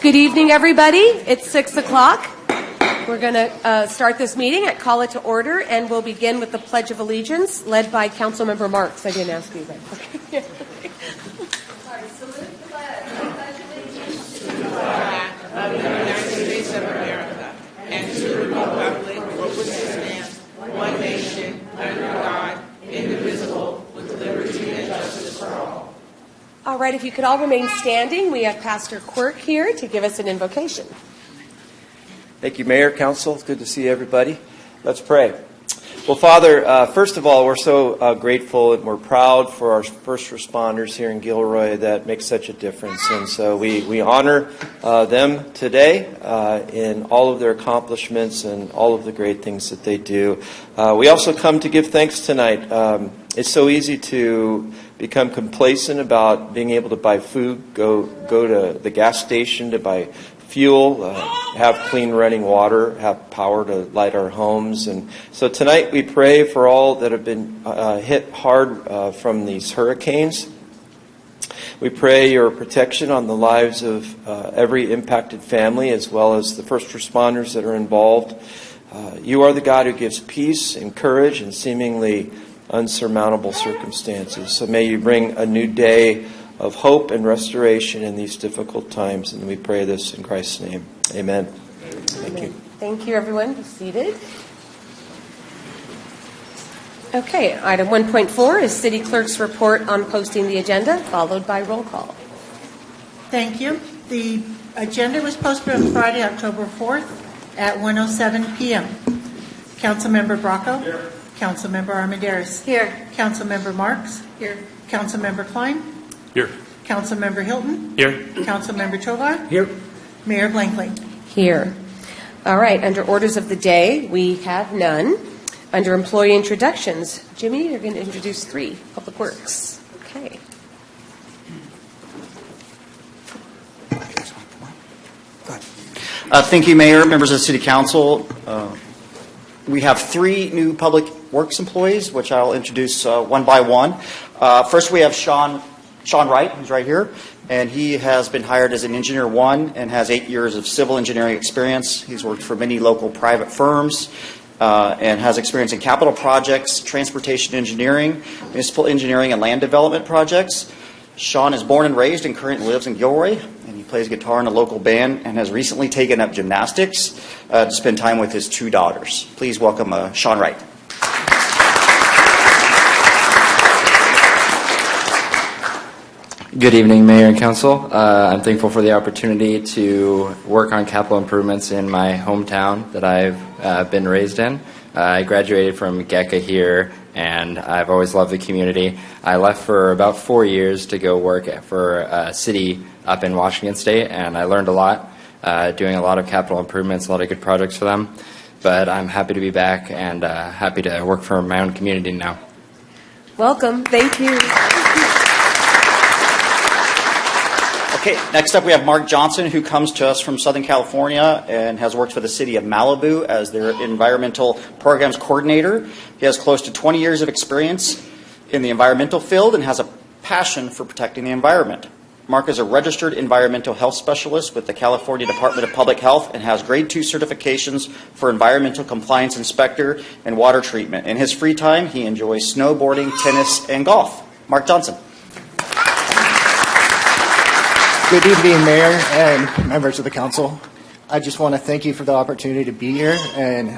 Good evening, everybody. It's 6 o'clock. We're going to start this meeting and call it to order, and we'll begin with the Pledge of Allegiance, led by Councilmember Marks. I didn't ask you that. Okay. Sorry, salute the flag. Pledge allegiance to the flag of the United States of America and to the republic for which it stands, one nation, under God, indivisible, with liberty and justice for all. All right, if you could all remain standing, we have Pastor Quirk here to give us an invocation. Thank you, Mayor, Council. It's good to see everybody. Let's pray. Well, Father, first of all, we're so grateful and we're proud for our first responders here in Gilroy that make such a difference. And so we honor them today in all of their accomplishments and all of the great things that they do. We also come to give thanks tonight. It's so easy to become complacent about being able to buy food, go to the gas station to buy fuel, have clean running water, have power to light our homes. And so tonight we pray for all that have been hit hard from these hurricanes. We pray your protection on the lives of every impacted family as well as the first responders that are involved. You are the God who gives peace and courage in seemingly unsurmountable circumstances. So may you bring a new day of hope and restoration in these difficult times. And we pray this in Christ's name. Amen. Thank you. Thank you, everyone. Be seated. Okay, item 1.4 is City Clerk's report on posting the agenda, followed by roll call. Thank you. The agenda was posted on Friday, October 4th at 1:07 p.m. Councilmember Bracco? Here. Councilmember Armendariz? Here. Councilmember Marks? Here. Councilmember Klein? Here. Councilmember Hilton? Here. Councilmember Tovar? Here. Mayor Blankley? Here. All right, under orders of the day, we have none. Under employee introductions, Jimmy, you're going to introduce 3, Public Works. Okay. Thank you, Mayor, members of the City Council. We have 3 new Public Works employees, which I'll introduce one by one. First, we have Sean Wright, who's right here, and he has been hired as an Engineer 1 and has 8 years of civil engineering experience. He's worked for many local private firms and has experience in capital projects, transportation engineering, municipal engineering, and land development projects. Sean is born and raised and currently lives in Gilroy, and he plays guitar in a local band and has recently taken up gymnastics to spend time with his 2 daughters. Please welcome Sean Wright. Good evening, Mayor and Council. I'm thankful for the opportunity to work on capital improvements in my hometown that I've been raised in. I graduated from GECA here, and I've always loved the community. I left for about 4 years to go work for a city up in Washington State, and I learned a lot, doing a lot of capital improvements, a lot of good projects for them. But I'm happy to be back and happy to work for my own community now. Welcome. Thank you. Okay, next up we have Mark Johnson, who comes to us from Southern California and has worked for the city of Malibu as their environmental programs coordinator. He has close to 20 years of experience in the environmental field and has a passion for protecting the environment. Mark is a registered environmental health specialist with the California Department of Public Health and has grade 2 certifications for environmental compliance inspector and water treatment. In his free time, he enjoys snowboarding, tennis, and golf. Mark Johnson. Good evening, Mayor and members of the council. I just want to thank you for the opportunity to be here. And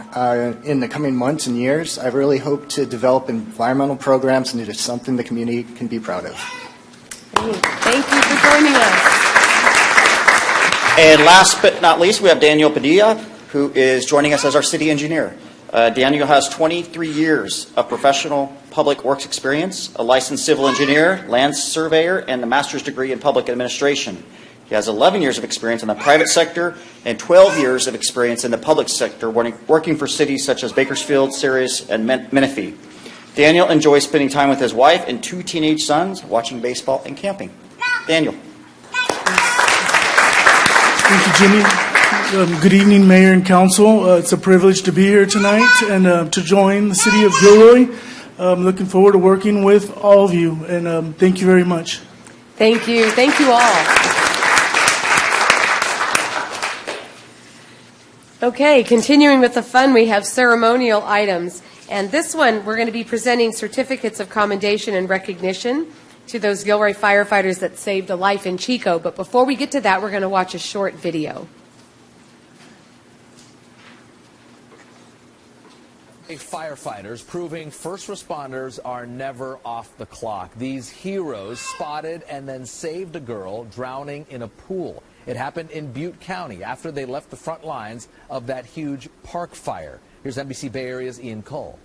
in the coming months and years, I really hope to develop environmental programs, and it is something the community can be proud of. Thank you for joining us. And last but not least, we have Daniel Padilla, who is joining us as our city engineer. Daniel has 23 years of professional public works experience, a licensed civil engineer, land surveyor, and a master's degree in public administration. He has 11 years of experience in the private sector and 12 years of experience in the public sector, working for cities such as Bakersfield, Sirius, and Menifee. Daniel enjoys spending time with his wife and 2 teenage sons, watching baseball and camping. Daniel. Thank you, Jimmy. Good evening, Mayor and Council. It's a privilege to be here tonight and to join the City of Gilroy. I'm looking forward to working with all of you, and thank you very much. Thank you. Thank you all. Okay, continuing with the fun, we have ceremonial items. And this one, we're going to be presenting certificates of commendation and recognition to those Gilroy firefighters that saved a life in Chico. But before we get to that, we're going to watch a short video. Firefighters proving first responders are never off the clock. These heroes spotted and then saved a girl drowning in a pool. It happened in Butte County after they left the front lines of that huge park fire. Here's NBC Bay Area's Ian Cole.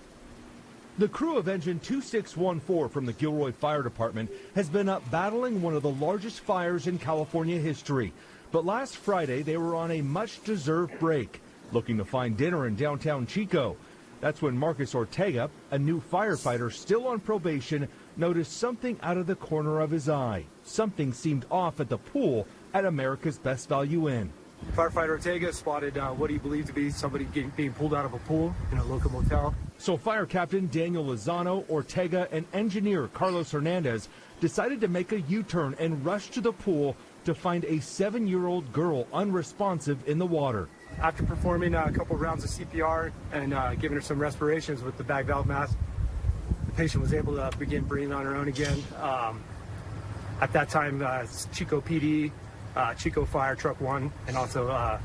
The crew of Engine 2614 from the Gilroy Fire Department has been up battling one of the largest fires in California history. But last Friday, they were on a much-deserved break, looking to find dinner in downtown Chico. That's when Marcus Ortega, a new firefighter still on probation, noticed something out of the corner of his eye. Something seemed off at the pool at America's Best Value Inn. Firefighter Ortega spotted what he believed to be somebody being pulled out of a pool in a local motel. So Fire Captain Daniel Lozano, Ortega, and engineer Carlos Hernandez decided to make a U-turn and rush to the pool to find a 7-year-old girl unresponsive in the water. After performing a couple rounds of CPR and giving her some respirations with the bag valve mask, the patient was able to begin breathing on her own again. At that time, Chico PD, Chico Fire Truck 1, and also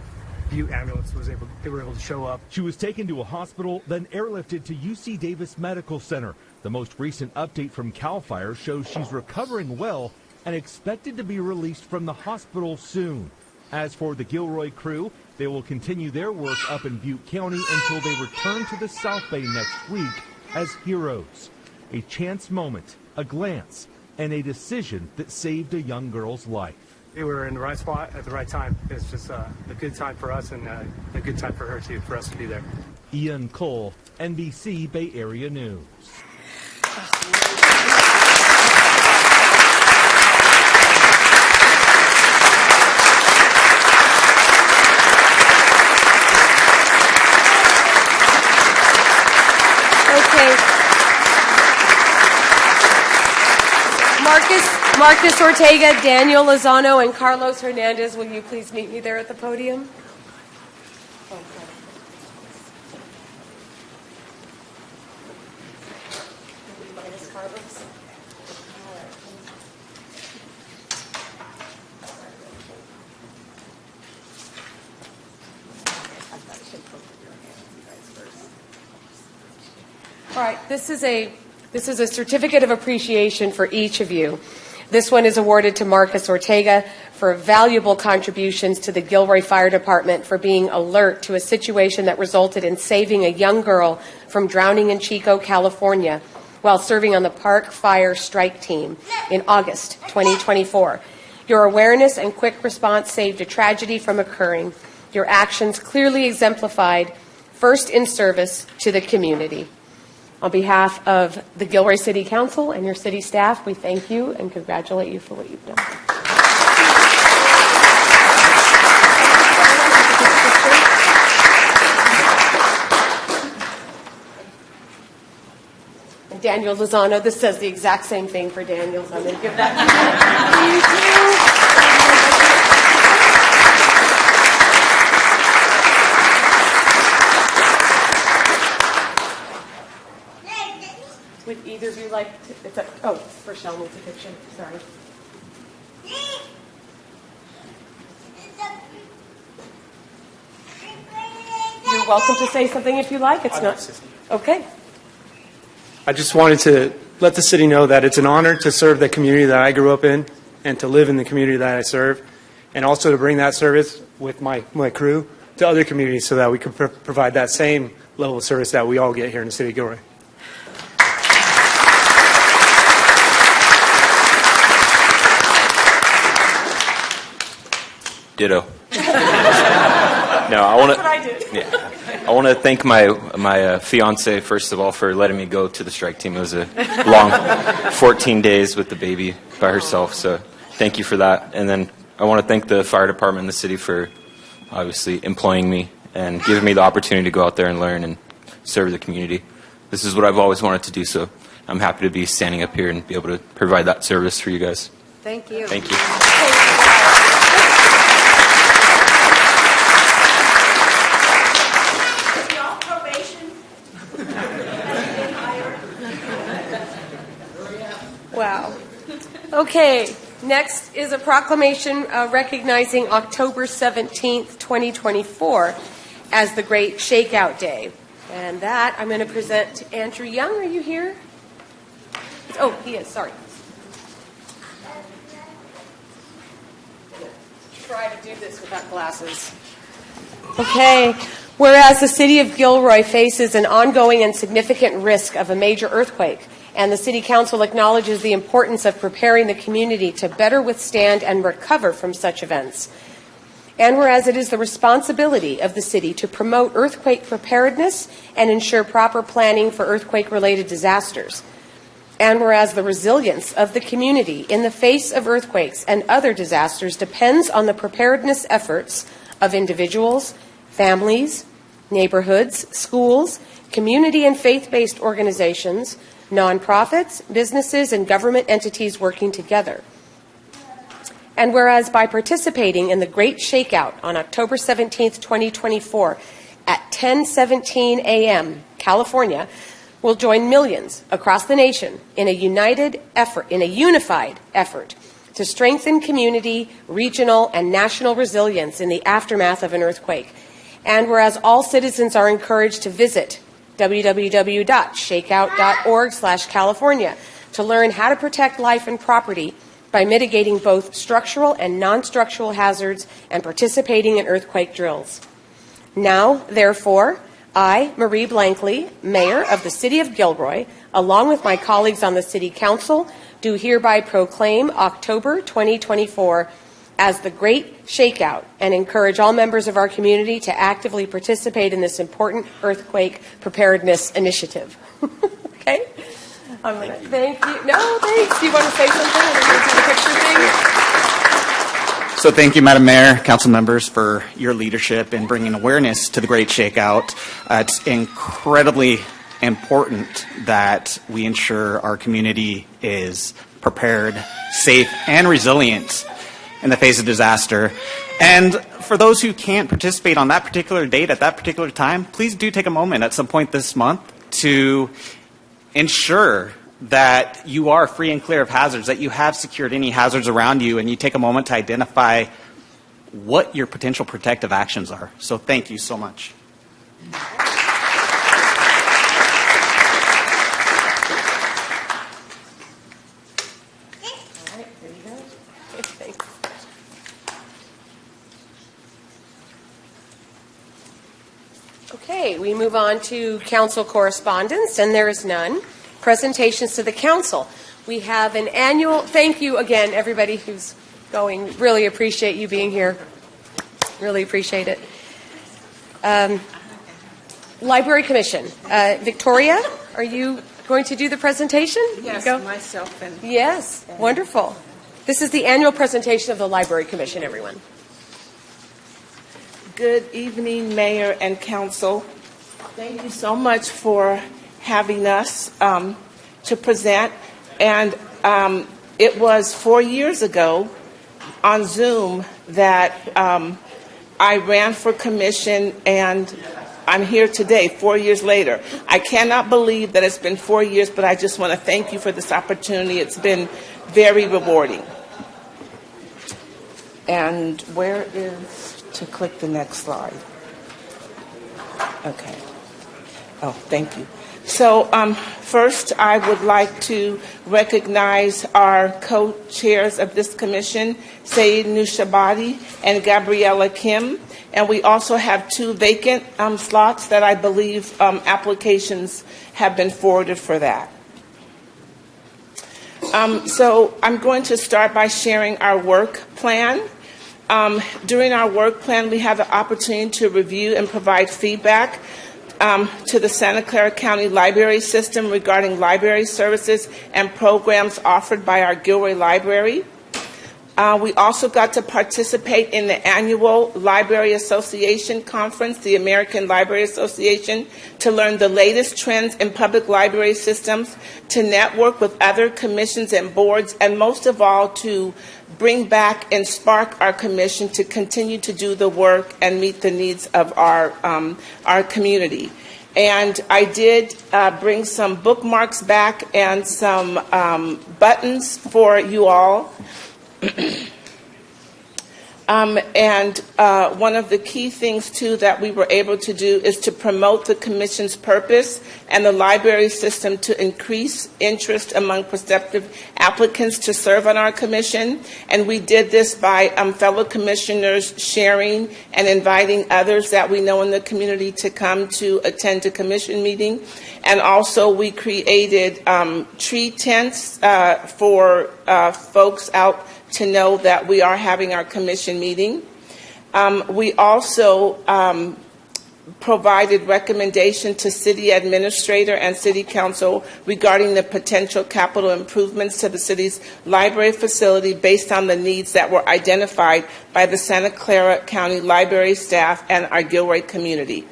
Butte Ambulance they were able to show up. She was taken to a hospital, then airlifted to UC Davis Medical Center. The most recent update from CAL FIRE shows she's recovering well and expected to be released from the hospital soon. As for the Gilroy crew, they will continue their work up in Butte County until they return to the South Bay next week as heroes. A chance moment, a glance, and a decision that saved a young girl's life. They were in the right spot at the right time. It's just a good time for us and a good time for her too, for us to be there. Ian Cole, NBC Bay Area News. Marcus Ortega, Daniel Lozano, and Carlos Hernandez, will you please meet me there at the podium? All right, this is a certificate of appreciation for each of you. This one is awarded to Marcus Ortega for valuable contributions to the Gilroy Fire Department for being alert to a situation that resulted in saving a young girl from drowning in Chico, California, while serving on the Park Fire Strike Team in August 2024. Your awareness and quick response saved a tragedy from occurring. Your actions clearly exemplified first in service to the community. On behalf of the Gilroy City Council and your city staff, we thank you and congratulate you for what you've done. And Daniel Lozano, this says the exact same thing for Daniel, so I'm going to give that to you. Would either of you like to, for Sean. Michelle needs a picture. Sorry. You're welcome to say something if you like. It's not okay. I just wanted to let the city know that it's an honor to serve the community that I grew up in and to live in the community that I serve, and also to bring that service with my crew to other communities so that we can provide that same level of service that we all get here in the city of Gilroy. Ditto. No, I want to. That's what I did. Yeah, I want to thank my fiance first of all for letting me go to the strike team. It was a long 14 days with the baby by herself. So thank you for that. And then I want to thank the fire department and the city for obviously employing me and giving me the opportunity to go out there and learn and serve the community. This is what I've always wanted to do. So I'm happy to be standing up here and be able to provide that service for you guys. Thank you. Thank you. Wow. Okay, next is a proclamation recognizing October 17th, 2024 as the Great Shakeout Day. And that I'm going to present to Andrew Young. Are you here? Oh, he is. Sorry. Try to do this without glasses. Okay. Whereas the city of Gilroy faces an ongoing and significant risk of a major earthquake, and the City Council acknowledges the importance of preparing the community to better withstand and recover from such events. And whereas it is the responsibility of the city to promote earthquake preparedness and ensure proper planning for earthquake-related disasters. And whereas the resilience of the community in the face of earthquakes and other disasters depends on the preparedness efforts of individuals, families, neighborhoods, schools, community and faith-based organizations, nonprofits, businesses, and government entities working together. And whereas by participating in the Great Shakeout on October 17th, 2024 at 10:17 a.m. California, will join millions across the nation in a unified effort to strengthen community, regional, and national resilience in the aftermath of an earthquake. And whereas all citizens are encouraged to visit www.shakeout.org/California to learn how to protect life and property by mitigating both structural and non-structural hazards and participating in earthquake drills. Now, therefore, I, Marie Blankley, Mayor of the City of Gilroy, along with my colleagues on the City Council, do hereby proclaim October 2024 as the Great Shakeout and encourage all members of our community to actively participate in this important earthquake preparedness initiative. Okay? I'm going to thank you. No, thanks. Do you want to say something? I'm going to do the picture thing. So thank you, Madam Mayor, council members, for your leadership in bringing awareness to the Great Shakeout. It's incredibly important that we ensure our community is prepared, safe, and resilient in the face of disaster. And for those who can't participate on that particular date at that particular time, please do take a moment at some point this month to ensure that you are free and clear of hazards, that you have secured any hazards around you, and you take a moment to identify what your potential protective actions are. So thank you so much. Okay, we move on to council correspondence, and there is none. Presentations to the council. We have an annual, thank you again, everybody who's going. Really appreciate you being here. Really appreciate it. Library Commission. Victoria, are you going to do the presentation? Yes, myself and... Yes, wonderful. This is the annual presentation of the Library Commission, everyone. Good evening, Mayor and Council. Thank you so much for having us to present. And it was 4 years ago on Zoom that I ran for commission and I'm here today, 4 years later. I cannot believe that it's been 4 years, but I just want to thank you for this opportunity. It's been very rewarding. And where is to click the next slide? Okay. Oh, thank you. So first, I would like to recognize our co-chairs of this commission, Sayed Nushabadi and Gabriella Kim. And we also have 2 vacant slots that I believe applications have been forwarded for that. So I'm going to start by sharing our work plan. During our work plan, we have the opportunity to review and provide feedback to the Santa Clara County Library System regarding library services and programs offered by our Gilroy Library. We also got to participate in the annual Library Association Conference, the American Library Association, to learn the latest trends in public library systems, to network with other commissions and boards, and most of all, to bring back and spark our commission to continue to do the work and meet the needs of our community. And I did bring some bookmarks back and some buttons for you all. And one of the key things, too, that we were able to do is to promote the Commission's purpose and the library system to increase interest among prospective applicants to serve on our Commission. And we did this by fellow Commissioners sharing and inviting others that we know in the community to come to attend a Commission meeting. And also we created tree tents for folks out to know that we are having our commission meeting. We also provided recommendation to city administrator and city council regarding the potential capital improvements to the city's library facility based on the needs that were identified by the Santa Clara County Library staff and our Gilroy community.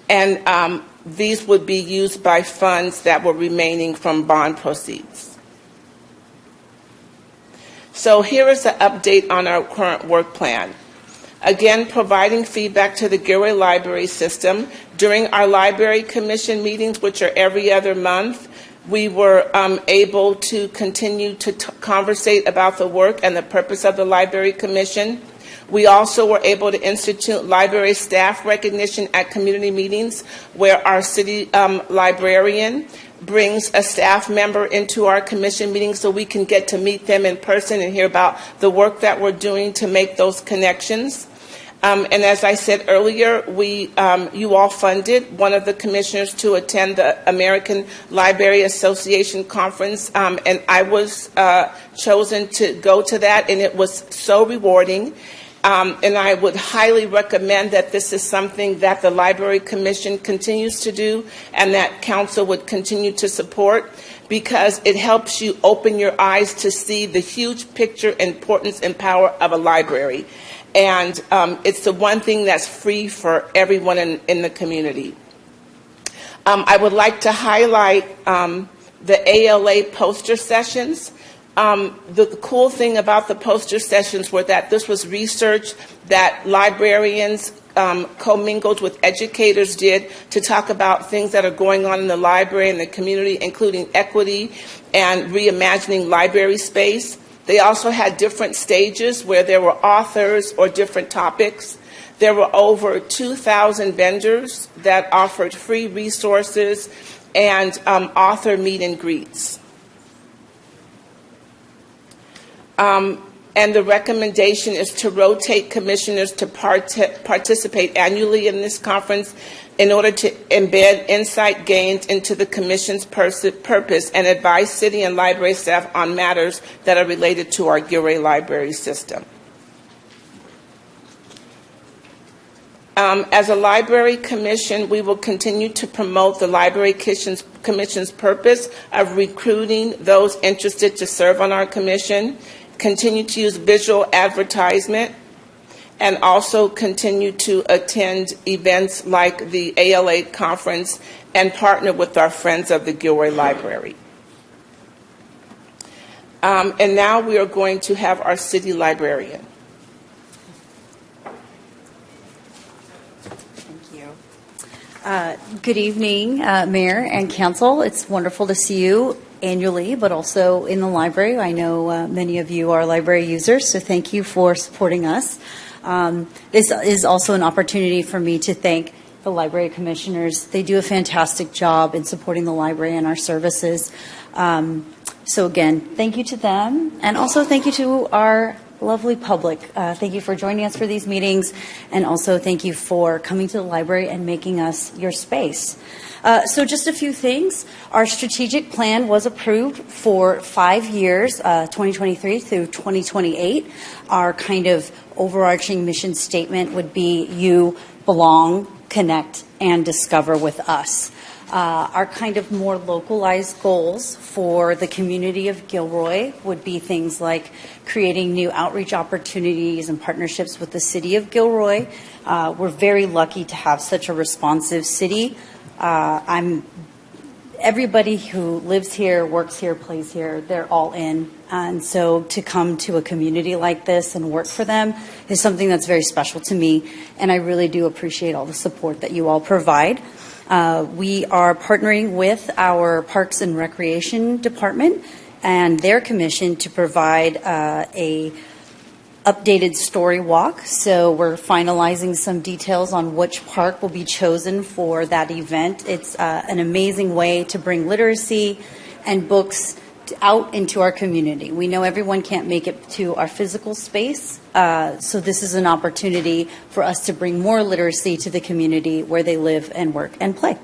And these would be used by funds that were remaining from bond proceeds. So here is the update on our current work plan. Again, providing feedback to the Gilroy Library System. During our Library Commission meetings, which are every other month, we were able to continue to conversate about the work and the purpose of the Library Commission. We also were able to institute library staff recognition at community meetings where our city librarian brings a staff member into our commission meetings so we can get to meet them in person and hear about the work that we're doing to make those connections. And as I said earlier, you all funded one of the commissioners to attend the American Library Association Conference, and I was chosen to go to that, and it was so rewarding. And I would highly recommend that this is something that the Library Commission continues to do and that Council would continue to support, because it helps you open your eyes to see the huge picture, importance, and power of a library. And it's the one thing that's free for everyone in the community. I would like to highlight the ALA poster sessions. The cool thing about the poster sessions were that this was research that librarians commingled with educators did to talk about things that are going on in the library and the community, including equity and reimagining library space. They also had different stages where there were authors or different topics. There were over 2,000 vendors that offered free resources and author meet and greets. And the recommendation is to rotate commissioners to participate annually in this conference in order to embed insight gained into the commission's purpose and advise city and library staff on matters that are related to our Gilroy library system. As a library commission, we will continue to promote the Library Commission's purpose of recruiting those interested to serve on our commission, continue to use visual advertisement, and also continue to attend events like the ALA conference and partner with our friends of the Gilroy Library. And now we are going to have our city librarian. you. Good evening, Mayor and Council. It's wonderful to see you annually, but also in the library. I know many of you are library users, so thank you for supporting us. This is also an opportunity for me to thank the library commissioners. They do a fantastic job in supporting the library and our services. So again, thank you to them, and also thank you to our lovely public. Thank you for joining us for these meetings, and also thank you for coming to the library and making us your space. So just a few things. Our strategic plan was approved for 5 years, 2023 through 2028. Our kind of overarching mission statement would be you belong, connect, and discover with us. Our kind of more localized goals for the community of Gilroy would be things like creating new outreach opportunities and partnerships with the city of Gilroy. We're very lucky to have such a responsive city. Everybody who lives here, works here, plays here, they're all in. And so to come to a community like this and work for them is something that's very special to me. And I really do appreciate all the support that you all provide. We are partnering with our Parks and Recreation Department and their commission to provide a updated story walk. So we're finalizing some details on which park will be chosen for that event. It's an amazing way to bring literacy and books out into our community. We know everyone can't make it to our physical space, so this is an opportunity for us to bring more literacy to the community where they live and work and play.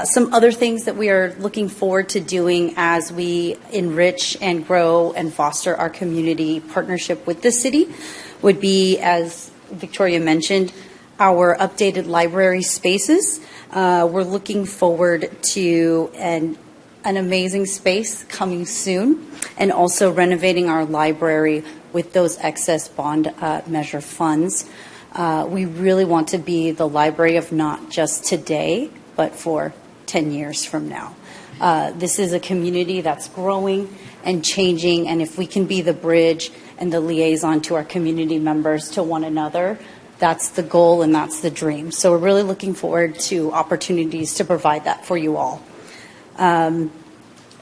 Some other things that we are looking forward to doing as we enrich and grow and foster our community partnership with the city would be, as Victoria mentioned, our updated library spaces. We're looking forward to an amazing space coming soon, and also renovating our library with those excess bond measure funds. We really want to be the library of not just today, but for 10 years from now. This is a community that's growing and changing, and if we can be the bridge and the liaison to our community members, to one another, that's the goal and that's the dream. So we're really looking forward to opportunities to provide that for you all.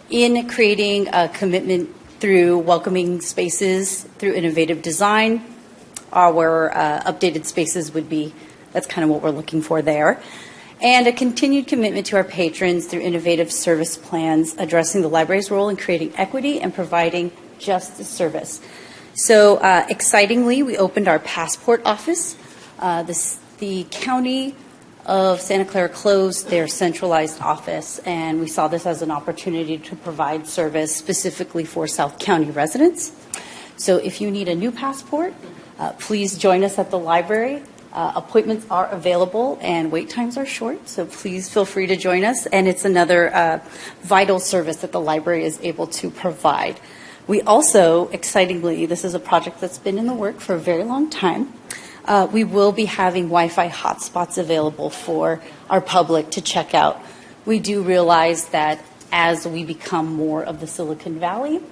In creating a commitment through welcoming spaces, through innovative design, our updated spaces would be, that's kind of what we're looking for there. And a continued commitment to our patrons through innovative service plans, addressing the library's role in creating equity and providing just service. So excitingly, we opened our passport office. The county of Santa Clara closed their centralized office, and we saw this as an opportunity to provide service specifically for South County residents. So if you need a new passport, please join us at the library. Appointments are available and wait times are short, so please feel free to join us. And it's another vital service that the library is able to provide. We also, excitingly, this is a project that's been in the work for a very long time. We will be having Wi-Fi hotspots available for our public to check out. We do realize that as we become more of the Silicon Valley,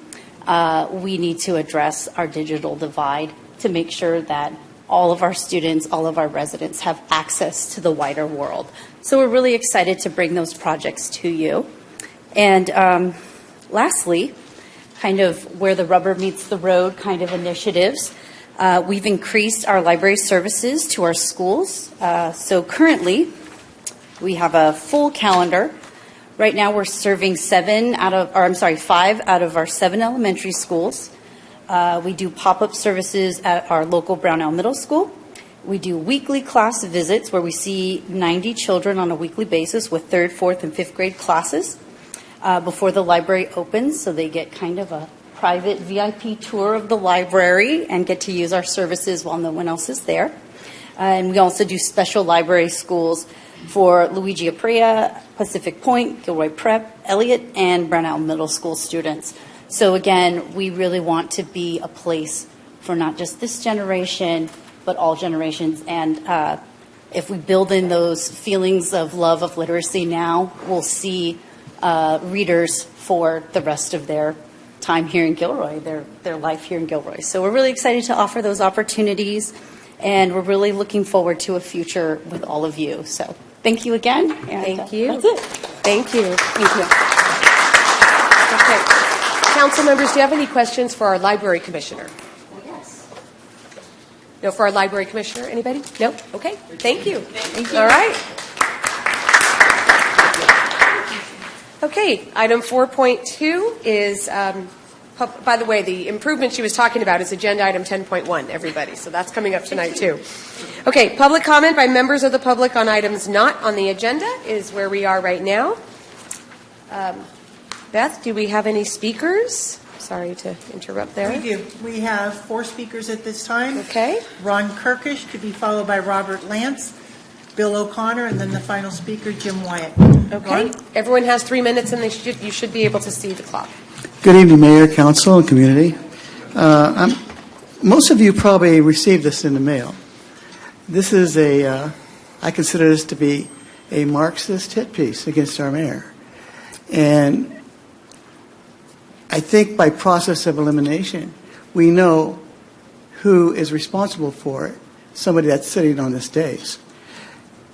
we need to address our digital divide to make sure that all of our students, all of our residents have access to the wider world. So we're really excited to bring those projects to you. And lastly, kind of where the rubber meets the road kind of initiatives. We've increased our library services to our schools. So currently, we have a full calendar. Right now, we're serving 5 out of our 7 elementary schools. We do pop-up services at our local Brownell Middle School. We do weekly class visits where we see 90 children on a weekly basis with 3rd, 4th, and 5th grade classes before the library opens, so they get kind of a private VIP tour of the library and get to use our services while no one else is there. And we also do special library schools for Luigi Aprea, Pacific Point, Gilroy Prep, Elliott, and Brownell Middle School students. So again, we really want to be a place for not just this generation, but all generations. And if we build in those feelings of love of literacy now, we'll see readers for the rest of their time here in Gilroy, their life here in Gilroy. So we're really excited to offer those opportunities. And we're really looking forward to a future with all of you. So thank you again. And, Thank you. That's it. Thank you. Thank you. Okay. Council members, do you have any questions for our library commissioner? Yes. No, for our library commissioner? Anybody? No? Okay. Thank you. Thank you. All right. Okay. Item 4.2 is, by the way, the improvement she was talking about is agenda item 10.1, everybody. So that's coming up tonight, too. Okay. Public comment by members of the public on items not on the agenda is where we are right now. Beth, do we have any speakers? Sorry to interrupt there. We do. We have 4 speakers at this time. Okay. Ron Kirkish, to be followed by Robert Lance, Bill O'Connor, and then the final speaker, Jim Wyatt. Okay. Ron? Everyone has 3 minutes, and you should be able to see the clock. Good evening, Mayor, Council, and community. Most of you probably received this in the mail. This is I consider this to be a Marxist hit piece against our mayor. And I think by process of elimination, we know who is responsible for it, somebody that's sitting on this dais.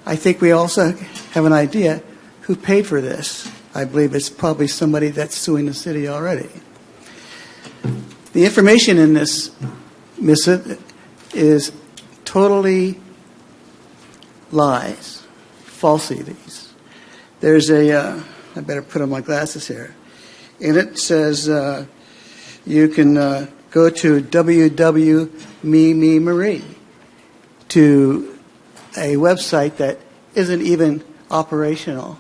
I think we also have an idea who paid for this. I believe it's probably somebody that's suing the city already. The information in this missive is totally lies, falsities. There's I better put on my glasses here. And it says you can go to www.me to a website that isn't even operational.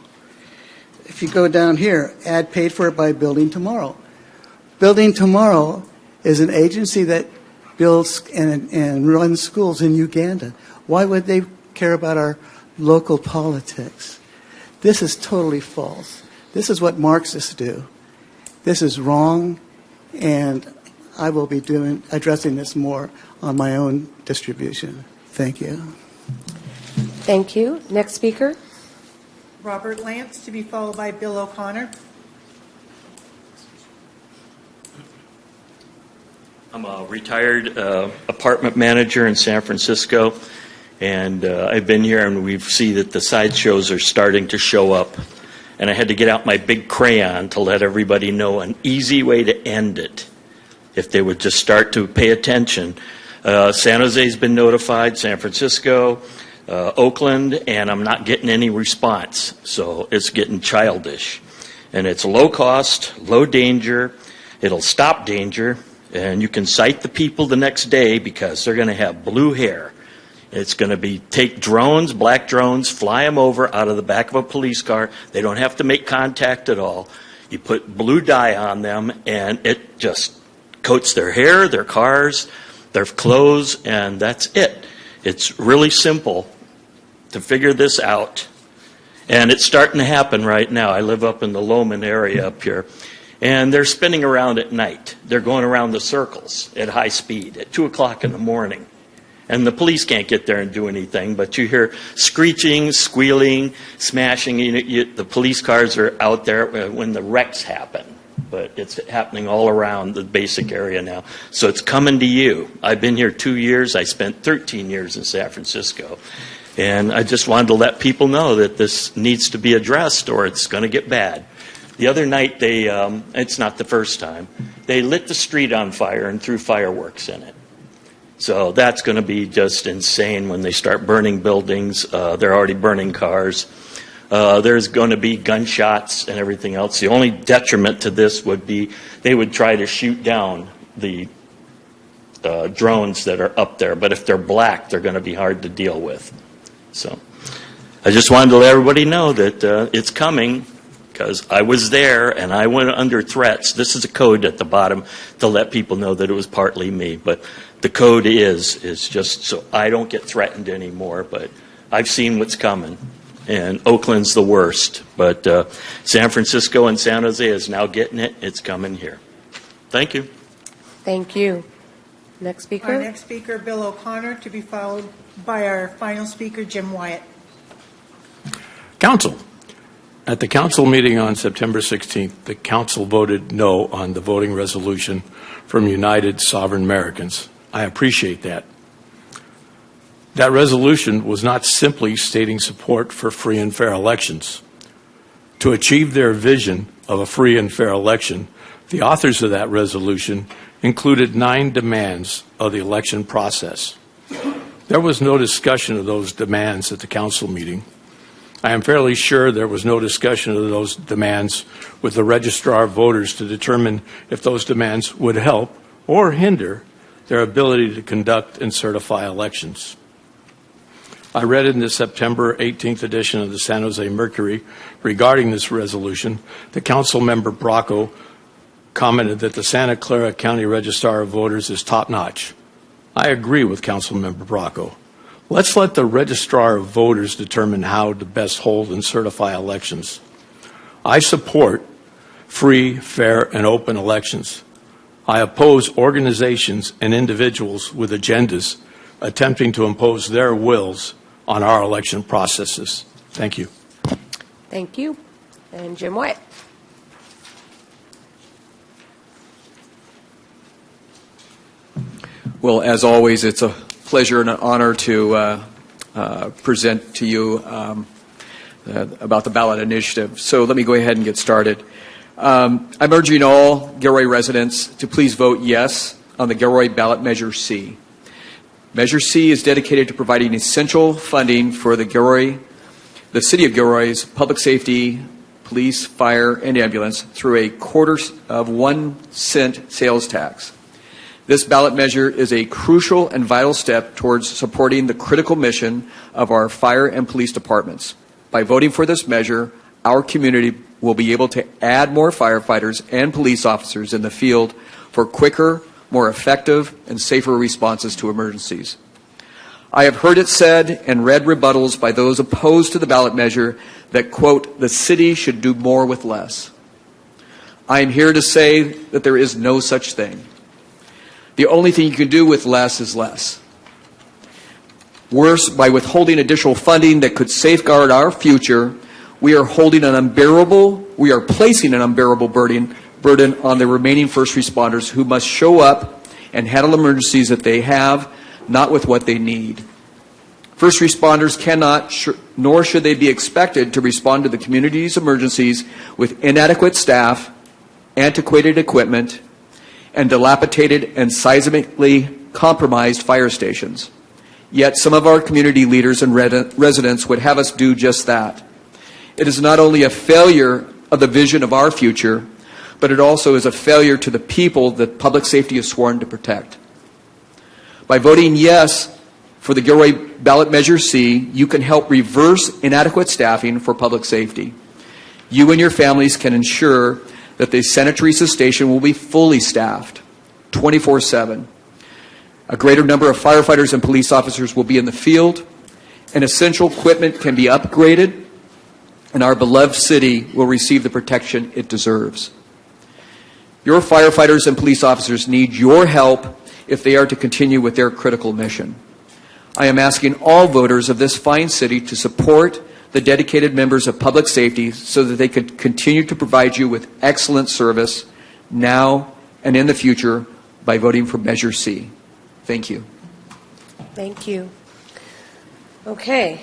If you go down here, ad paid for by Building Tomorrow. Building Tomorrow is an agency that builds and runs schools in Uganda. Why would they care about our local politics? This is totally false. This is what Marxists do. This is wrong, and I will be addressing this more on my own distribution. Thank you. Thank you. Next speaker. Robert Lance, to be followed by Bill O'Connor. I'm a retired apartment manager in San Francisco, and I've been here, and we see that the sideshows are starting to show up. And I had to get out my big crayon to let everybody know an easy way to end it, if they would just start to pay attention. San Jose's been notified, San Francisco, Oakland, and I'm not getting any response. So it's getting childish. And it's low cost, low danger. It'll stop danger. And you can cite the people the next day because they're going to have blue hair. It's going to be take drones, black drones, fly them over out of the back of a police car. They don't have to make contact at all. You put blue dye on them, and it just coats their hair, their cars, their clothes, and that's it. It's really simple to figure this out. And it's starting to happen right now. I live up in the Lowman area up here. And they're spinning around at night. They're going around the circles at high speed at 2 o'clock in the morning. And the police can't get there and do anything, but you hear screeching, squealing, smashing. The police cars are out there when the wrecks happen. But it's happening all around the basic area now. So it's coming to you. I've been here 2 years. I spent 13 years in San Francisco. And I just wanted to let people know that this needs to be addressed or it's going to get bad. The other night, it's not the first time, they lit the street on fire and threw fireworks in it. So that's going to be just insane when they start burning buildings. They're already burning cars. There's going to be gunshots and everything else. The only detriment to this would be they would try to shoot down the drones that are up there. But if they're black, they're going to be hard to deal with. So I just wanted to let everybody know that it's coming. Because I was there and I went under threats. This is a code at the bottom to let people know that it was partly me. But the code is just so I don't get threatened anymore. But I've seen what's coming. And Oakland's the worst. But San Francisco and San Jose is now getting it. It's coming here. Thank you. Thank you. Next speaker. Our next speaker, Bill O'Connor, to be followed by our final speaker, Jim Wyatt. Council. At the council meeting on September 16th, the council voted no on the voting resolution from United Sovereign Americans. I appreciate that. That resolution was not simply stating support for free and fair elections. To achieve their vision of a free and fair election, the authors of that resolution included 9 demands of the election process. There was no discussion of those demands at the council meeting. I am fairly sure there was no discussion of those demands with the registrar of voters to determine if those demands would help or hinder their ability to conduct and certify elections. I read in the September 18th edition of the San Jose Mercury regarding this resolution that Council Member Bracco commented that the Santa Clara County Registrar of Voters is top-notch. I agree with Council Member Bracco. Let's let the Registrar of Voters determine how to best hold and certify elections. I support free, fair, and open elections. I oppose organizations and individuals with agendas attempting to impose their wills on our election processes. Thank you. Thank you. And Jim White. Well, as always, it's a pleasure and an honor to present to you about the ballot initiative. So let me go ahead and get started. I'm urging all Gilroy residents to please vote yes on the Gilroy ballot Measure C. Measure C is dedicated to providing essential funding for the City of Gilroy's public safety, police, fire, and ambulance through a 1/4 cent sales tax. This ballot measure is a crucial and vital step towards supporting the critical mission of our fire and police departments. By voting for this measure, our community will be able to add more firefighters and police officers in the field for quicker, more effective, and safer responses to emergencies. I have heard it said and read rebuttals by those opposed to the ballot measure that, quote, the city should do more with less. I am here to say that there is no such thing. The only thing you can do with less is less. Worse, by withholding additional funding that could safeguard our future, we are placing an unbearable burden on the remaining first responders who must show up and handle emergencies that they have, not with what they need. First responders cannot, nor should they be expected to respond to the community's emergencies with inadequate staff, antiquated equipment, and dilapidated and seismically compromised fire stations. Yet some of our community leaders and residents would have us do just that. It is not only a failure of the vision of our future, but it also is a failure to the people that public safety is sworn to protect. By voting yes for the Gilroy ballot Measure C, you can help reverse inadequate staffing for public safety. You and your families can ensure that the Santa Teresa station will be fully staffed, 24/7. A greater number of firefighters and police officers will be in the field, and essential equipment can be upgraded, and our beloved city will receive the protection it deserves. Your firefighters and police officers need your help if they are to continue with their critical mission. I am asking all voters of this fine city to support the dedicated members of public safety so that they could continue to provide you with excellent service now and in the future by voting for Measure C. Thank you. Thank you. Okay.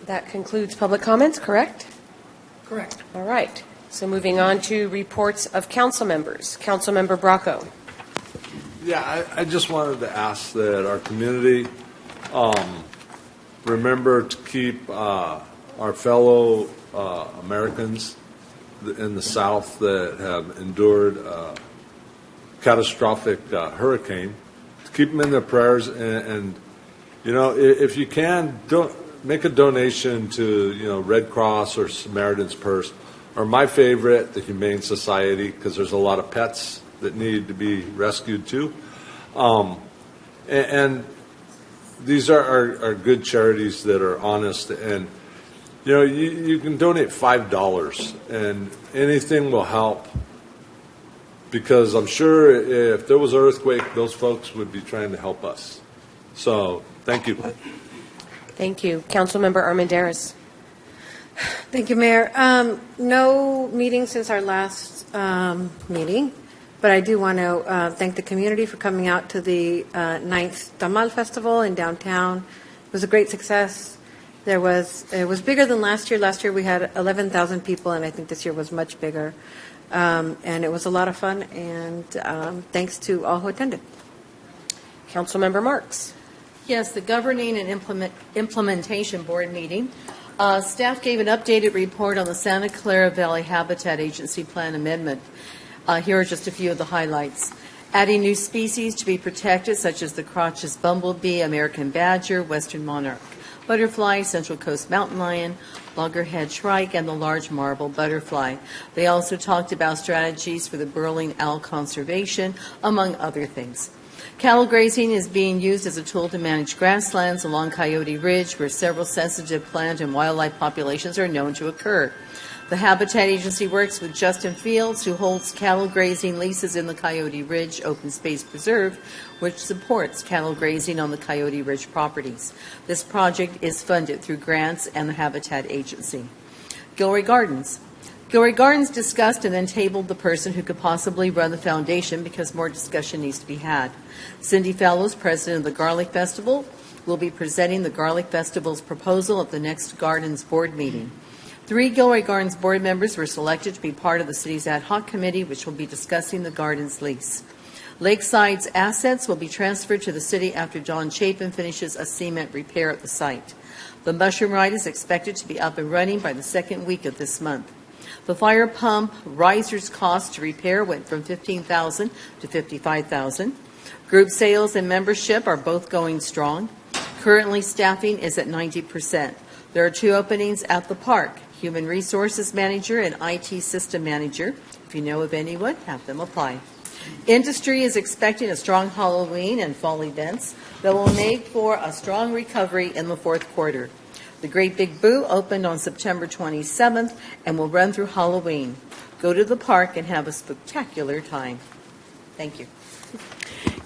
That concludes public comments, correct? Correct. All right. So moving on to reports of council members. Council Member Bracco. Yeah, I just wanted to ask that our community remember to keep our fellow Americans in the South that have endured a catastrophic hurricane, to keep them in their prayers, and you know, if you can, make a donation to, you know, Red Cross or Samaritan's Purse, or my favorite, the Humane Society, because there's a lot of pets that need to be rescued too. And these are good charities that are honest, and you know, you can donate $5 and anything will help, because I'm sure if there was an earthquake, those folks would be trying to help us. So thank you. Thank you. Councilmember Armendariz. Thank you, Mayor. No meeting since our last meeting. But I do want to thank the community for coming out to the 9th Tamal Festival in downtown. It was a great success. It was bigger than last year. Last year we had 11,000 people, and I think this year was much bigger. And it was a lot of fun, and thanks to all who attended. Councilmember Marks. Yes, the Governing and Implementation Board meeting. Staff gave an updated report on the Santa Clara Valley Habitat Agency Plan Amendment. Here are just a few of the highlights. Adding new species to be protected, such as the Crotch's bumblebee, American badger, western monarch butterfly, Central Coast mountain lion, loggerhead shrike, and the large marble butterfly. They also talked about strategies for the burrowing owl conservation, among other things. Cattle grazing is being used as a tool to manage grasslands along Coyote Ridge, where several sensitive plant and wildlife populations are known to occur. The Habitat Agency works with Justin Fields, who holds cattle grazing leases in the Coyote Ridge Open Space Preserve, which supports cattle grazing on the Coyote Ridge properties. This project is funded through grants and the Habitat Agency. Gilroy Gardens. Gilroy Gardens discussed and then tabled the person who could possibly run the foundation because more discussion needs to be had. Cindy Fellows, president of the Garlic Festival, will be presenting the Garlic Festival's proposal at the next Gardens Board meeting. 3 Gilroy Gardens board members were selected to be part of the city's ad hoc committee, which will be discussing the gardens lease. Lakeside's assets will be transferred to the city after John Chapin finishes a cement repair at the site. The mushroom ride is expected to be up and running by the second week of this month. The fire pump riser's cost to repair went from $15,000 to $55,000. Group sales and membership are both going strong. Currently, staffing is at 90%. There are 2 openings at the park, Human Resources Manager and IT System Manager. If you know of anyone, have them apply. Industry is expecting a strong Halloween and fall events that will make for a strong recovery in the fourth quarter. The Great Big Boo opened on September 27th and will run through Halloween. Go to the park and have a spectacular time. Thank you.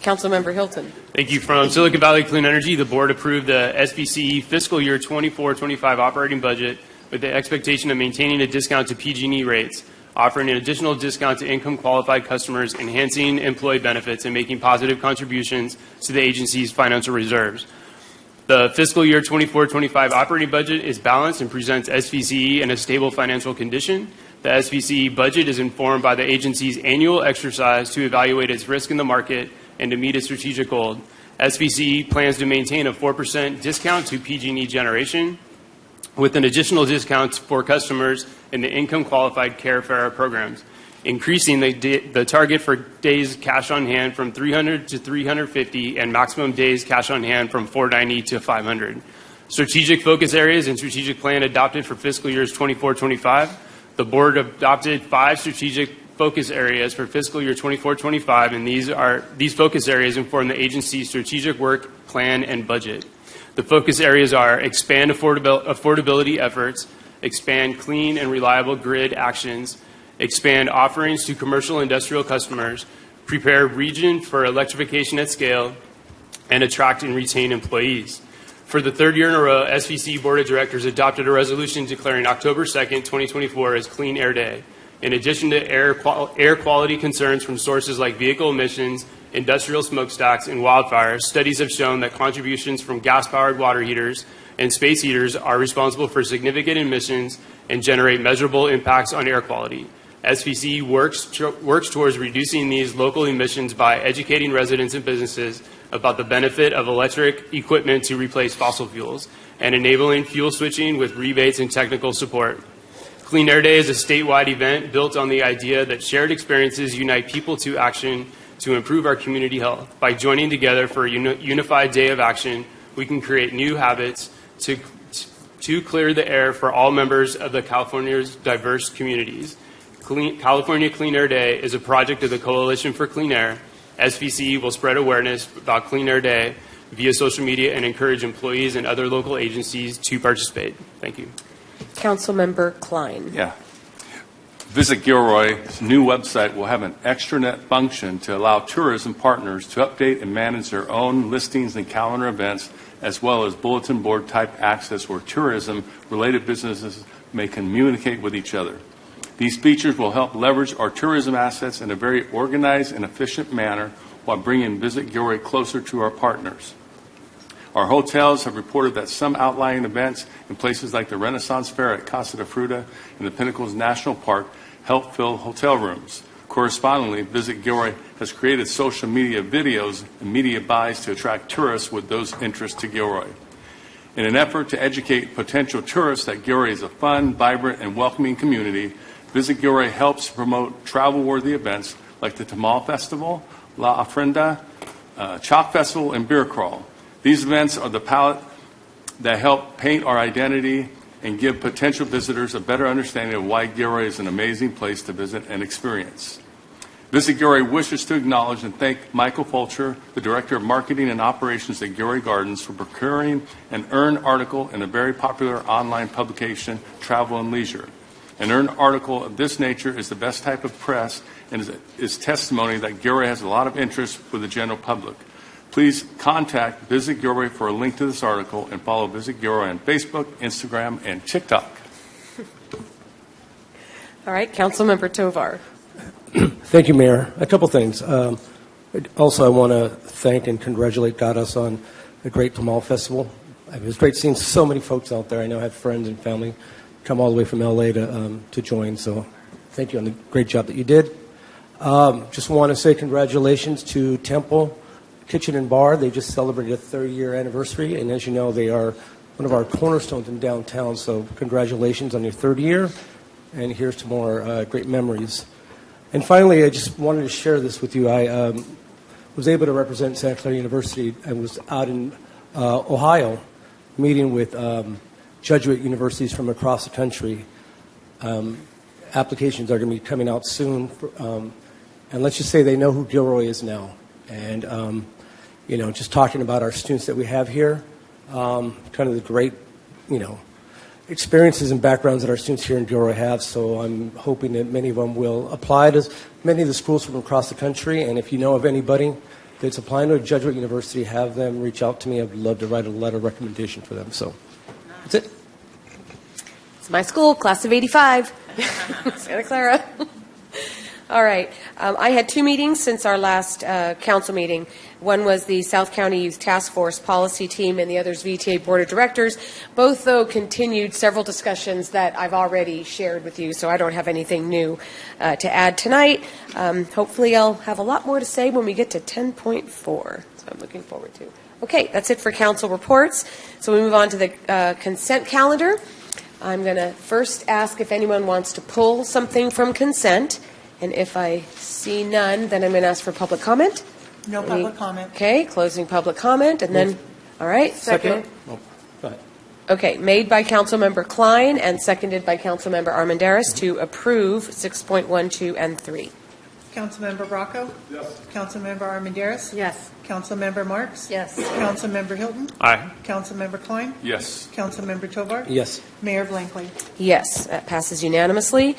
Councilmember Hilton. Thank you. From Silicon Valley Clean Energy, the board approved the SBCE fiscal year 24-25 operating budget with the expectation of maintaining a discount to PG&E rates, offering an additional discount to income-qualified customers, enhancing employee benefits, and making positive contributions to the agency's financial reserves. The fiscal year 24-25 operating budget is balanced and presents SVCE in a stable financial condition. The SVCE budget is informed by the agency's annual exercise to evaluate its risk in the market and to meet its strategic goal. SVCE plans to maintain a 4% discount to PG&E generation with an additional discount for customers in the income-qualified care fair programs, increasing the target for days cash on hand from 300 to 350 and maximum days cash on hand from 490 to 500. Strategic focus areas and strategic plan adopted for fiscal years 24-25. The board adopted 5 strategic focus areas for fiscal year 24-25, and these focus areas inform the agency's strategic work plan and budget. The focus areas are expand affordability efforts, expand clean and reliable grid actions, expand offerings to commercial and industrial customers, prepare region for electrification at scale, and attract and retain employees. For the 3rd year in a row, SVC Board of Directors adopted a resolution declaring October 2nd, 2024 as Clean Air Day. In addition to air quality concerns from sources like vehicle emissions, industrial smokestacks, and wildfires, studies have shown that contributions from gas-powered water heaters and space heaters are responsible for significant emissions and generate measurable impacts on air quality. SVC works towards reducing these local emissions by educating residents and businesses about the benefit of electric equipment to replace fossil fuels and enabling fuel switching with rebates and technical support. Clean Air Day is a statewide event built on the idea that shared experiences unite people to action to improve our community health. By joining together for a unified day of action, we can create new habits to clear the air for all members of California's diverse communities. California Clean Air Day is a project of the Coalition for Clean Air. SVC will spread awareness about Clean Air Day via social media and encourage employees and other local agencies to participate. Thank you. Councilmember Klein. Yeah. Visit Gilroy's new website will have an extranet function to allow tourism partners to update and manage their own listings and calendar events, as well as bulletin board type access where tourism-related businesses may communicate with each other. These features will help leverage our tourism assets in a very organized and efficient manner while bringing Visit Gilroy closer to our partners. Our hotels have reported that some outlying events in places like the Renaissance Fair at Casa de Fruta and the Pinnacles National Park help fill hotel rooms. Correspondingly, Visit Gilroy has created social media videos and media buys to attract tourists with those interests to Gilroy. In an effort to educate potential tourists that Gilroy is a fun, vibrant, and welcoming community, Visit Gilroy helps promote travel-worthy events like the Tamal Festival, La Ofrenda, Chalk Festival, and Beer Crawl. These events are the palette that help paint our identity and give potential visitors a better understanding of why Gilroy is an amazing place to visit and experience. Visit Gilroy wishes to acknowledge and thank Michael Fulcher, the Director of Marketing and Operations at Gilroy Gardens, for procuring an earned article in a very popular online publication, Travel and Leisure. An earned article of this nature is the best type of press and is testimony that Gilroy has a lot of interest with the general public. Please contact Visit Gilroy for a link to this article and follow Visit Gilroy on Facebook, Instagram, and TikTok. All right, Councilmember Tovar. Thank you, Mayor. A couple things. Also, I want to thank and congratulate Gadas on the great Tamal Festival. It was great seeing so many folks out there. I know I have friends and family come all the way from LA to join, so thank you on the great job that you did. Just want to say congratulations to Temple Kitchen and Bar. They just celebrated a 30-year anniversary, and as you know, they are one of our cornerstones in downtown, so congratulations on your third year, and here's to more great memories. And finally, I just wanted to share this with you. I was able to represent Santa Clara University. I was out in Ohio meeting with Jesuit universities from across the country. Applications are going to be coming out soon, and let's just say they know who Gilroy is now. And, just talking about our students that we have here, kind of the great, experiences and backgrounds that our students here in Gilroy have. So I'm hoping that many of them will apply to many of the schools from across the country. And if you know of anybody that's applying to a Jesuit university, have them reach out to me. I'd love to write a letter of recommendation for them. So that's it. It's my school, class of 85, Santa Clara. All right. I had two meetings since our last council meeting. One was the South County Youth Task Force Policy Team, and the other is VTA Board of Directors. Both, though, continued several discussions that I've already shared with you, so I don't have anything new to add tonight. Hopefully I'll have a lot more to say when we get to 10.4, so I'm looking forward to. Okay, that's it for council reports. So we move on to the consent calendar. I'm going to first ask if anyone wants to pull something from consent. And if I see none, then I'm going to ask for public comment. No public comment. Okay, closing public comment, and then, all right. Second. Oh, go ahead. Okay, made by Councilmember Klein and seconded by Councilmember Armendariz to approve 6.12 and 3. Councilmember Bracco? Yes. Councilmember Armendariz? Yes. Councilmember Marks? Yes. Councilmember Hilton? Aye. Councilmember Klein? Yes. Councilmember Tovar? Yes. Mayor Blankley? Yes, that passes unanimously.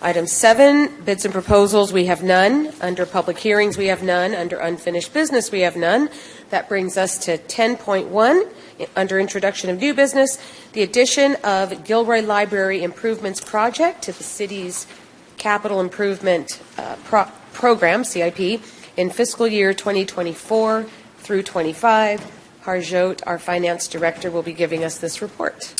Item 7, bids and proposals, we have none. Under public hearings, we have none. Under unfinished business, we have none. That brings us to 10.1, under introduction of new business, the addition of Gilroy Library Improvements Project to the city's capital improvement program, CIP, in fiscal year 2024 through 25. Harjot, our finance director, will be giving us this report.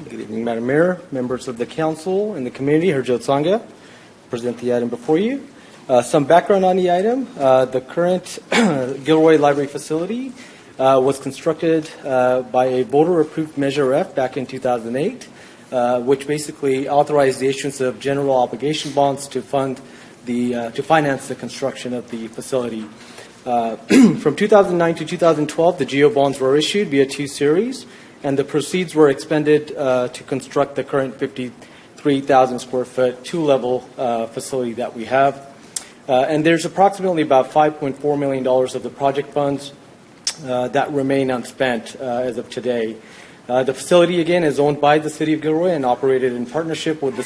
Good evening, Madam Mayor, members of the council and the community. Harjot Sangha, present the item before you. Some background on the item. The current Gilroy Library facility was constructed by a voter-approved Measure F back in 2008, which basically authorized the issuance of general obligation bonds to fund to finance the construction of the facility. From 2009 to 2012, the GEO bonds were issued via 2 series, and the proceeds were expended to construct the current 53,000 square foot 2-level facility that we have. And there's approximately about $5.4 million of the project funds that remain unspent as of today. The facility, again, is owned by the City of Gilroy and operated in partnership with the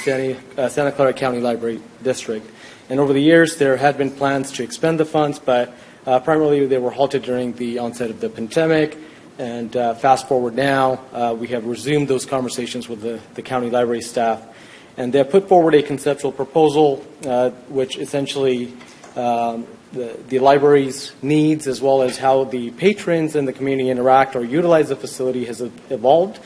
Santa Clara County Library District. And over the years, there had been plans to expend the funds, but primarily they were halted during the onset of the pandemic. And fast forward now, we have resumed those conversations with the county library staff, and they have put forward a conceptual proposal which essentially the library's needs as well as how the patrons and the community interact or utilize the facility has evolved,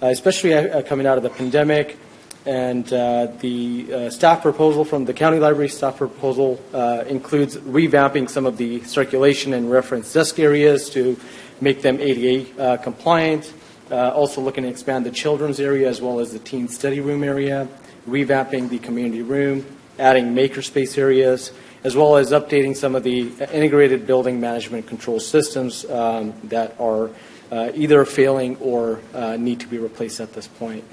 especially coming out of the pandemic. And the staff proposal from the county library staff proposal includes revamping some of the circulation and reference desk areas to make them ADA compliant, also looking to expand the children's area as well as the teen study room area, revamping the community room, adding makerspace areas, as well as updating some of the integrated building management control systems that are either failing or need to be replaced at this point.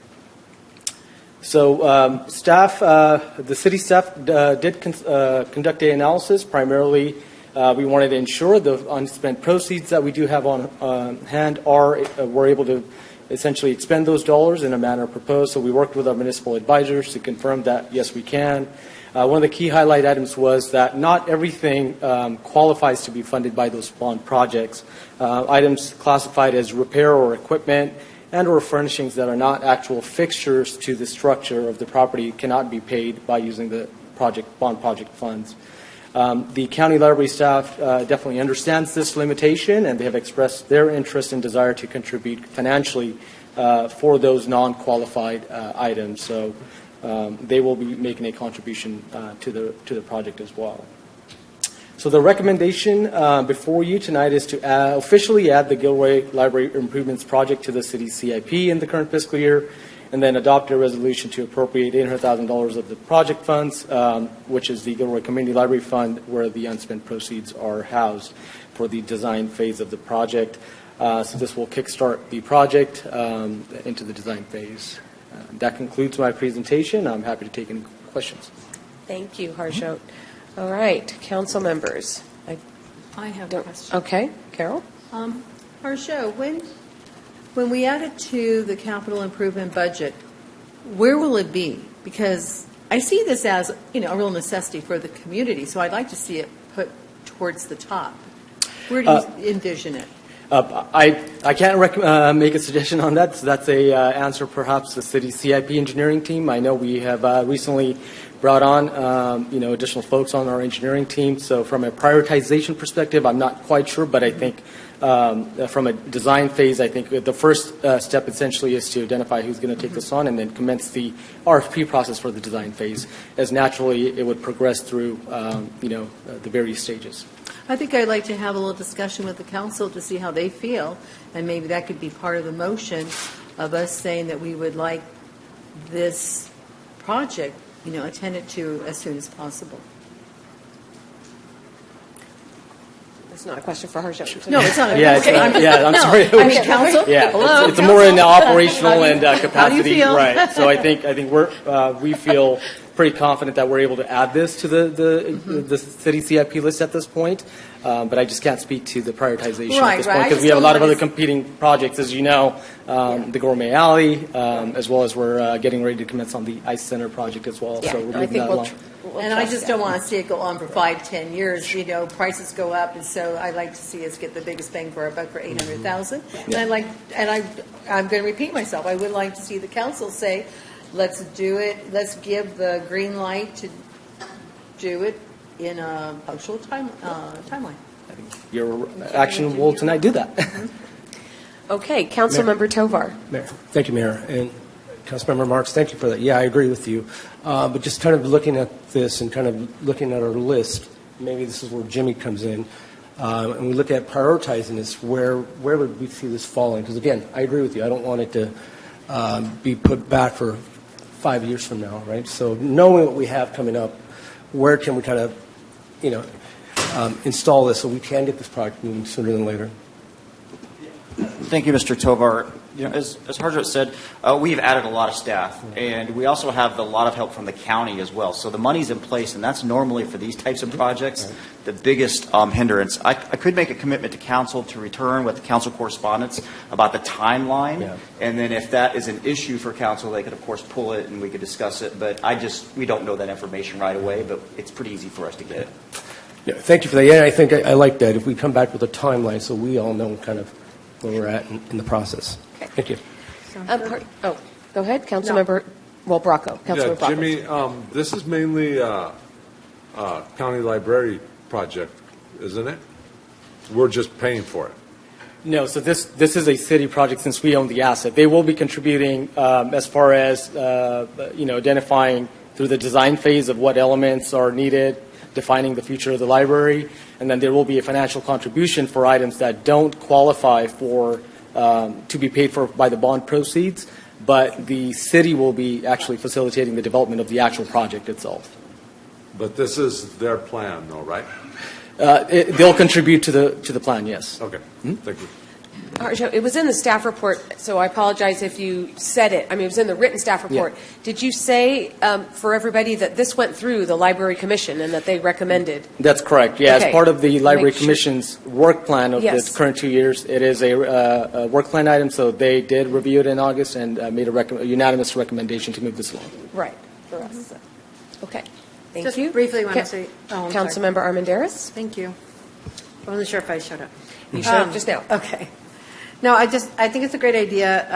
So staff, the city staff did conduct an analysis. Primarily, we wanted to ensure the unspent proceeds that we do have on hand we're able to essentially expend those dollars in a manner proposed. So we worked with our municipal advisors to confirm that, yes, we can. One of the key highlight items was that not everything qualifies to be funded by those bond projects. Items classified as repair or equipment and or furnishings that are not actual fixtures to the structure of the property cannot be paid by using the bond project funds. The county library staff definitely understands this limitation, and they have expressed their interest and desire to contribute financially for those non-qualified items. So they will be making a contribution to the project as well. So the recommendation before you tonight is to officially add the Gilroy Library Improvements Project to the city's CIP in the current fiscal year, and then adopt a resolution to appropriate $800,000 of the project funds, which is the Gilroy Community Library Fund, where the unspent proceeds are housed for the design phase of the project. So this will kickstart the project into the design phase. That concludes my presentation. I'm happy to take any questions. Thank you, Harjot. All right, council members. I have a question. Okay, Carol? Harjot, when we add it to the capital improvement budget, where will it be? Because I see this as, a real necessity for the community, so I'd like to see it put towards the top. Where do you envision it? I can't make a suggestion on that. So that's a answer perhaps the city CIP engineering team. I know we have recently brought on additional folks on our engineering team. So from a prioritization perspective, I'm not quite sure, but I think from a design phase, I think the first step essentially is to identify who's going to take this on and then commence the RFP process for the design phase, as naturally it would progress through the various stages. I think I'd like to have a little discussion with the council to see how they feel, and maybe that could be part of the motion of us saying that we would like this project, attended to as soon as possible. It's not a question for Harjot. No, it's not. I'm sorry. I mean, council. Yeah, hello. It's more in the operational and capacity. How do you feel? Right. So I think we feel pretty confident that we're able to add this to the city CIP list at this point. But I just can't speak to the prioritization at this point because we have a lot of other competing projects, as you know, the Gourmet Alley, as well as we're getting ready to commence on the Ice Center project as well. Yeah, so we're moving that along. And I just don't want to see it go on for 5-10 years. Prices go up, and so I'd like to see us get the biggest bang for our buck for $800,000. And I'm going to repeat myself. I would like to see the council say, let's do it. Let's give the green light to do it in a punctual timeline. Your action will tonight do that. Okay, Councilmember Tovar. Mayor. Thank you, Mayor. And Councilmember Marks, thank you for that. Yeah, I agree with you. But just kind of looking at this and kind of looking at our list, maybe this is where Jimmy comes in, and we look at prioritizing this, where would we see this falling? Because, again, I agree with you. I don't want it to be put back for 5 years from now, right? So knowing what we have coming up, where can we kind of, install this so we can get this project moving sooner than later? Thank you, Mr. Tovar. As Harjot said, we've added a lot of staff, and we also have a lot of help from the county as well. So the money's in place, and that's normally for these types of projects the biggest hindrance. I could make a commitment to council to return with the council correspondence about the timeline, and then if that is an issue for council, they could, of course, pull it and we could discuss it. But we don't know that information right away, but it's pretty easy for us to get it. Yeah, thank you for that. Yeah, I think I like that. If we come back with a timeline so we all know kind of where we're at in the process. Okay. Thank you. Go ahead, Councilmember. Well, Bracco. Councilmember Bracco. Jimmy, this is mainly a county library project, isn't it? We're just paying for it. No, so this is a city project since we own the asset. They will be contributing as far as identifying through the design phase of what elements are needed, defining the future of the library, and then there will be a financial contribution for items that don't qualify for to be paid for by the bond proceeds, but the city will be actually facilitating the development of the actual project itself. But this is their plan, though, right? They'll contribute to the plan, yes. Okay, thank you. All right, Joe, it was in the staff report, so I apologize if you said it. I mean, it was in the written staff report. Yeah. Did you say for everybody that this went through the Library Commission and that they recommended? That's correct. Yeah, Okay. as part of the Library Make sure. Commission's work plan of Yes. the current 2 years, it is a work plan item, so they did review it in August and made a unanimous recommendation to move this along. Right, for us. Okay, thank Just you. briefly want to say, I'm sorry. Councilmember Armendariz? Thank you. I wasn't sure if I showed up. You showed up just now. Okay. No, I think it's a great idea,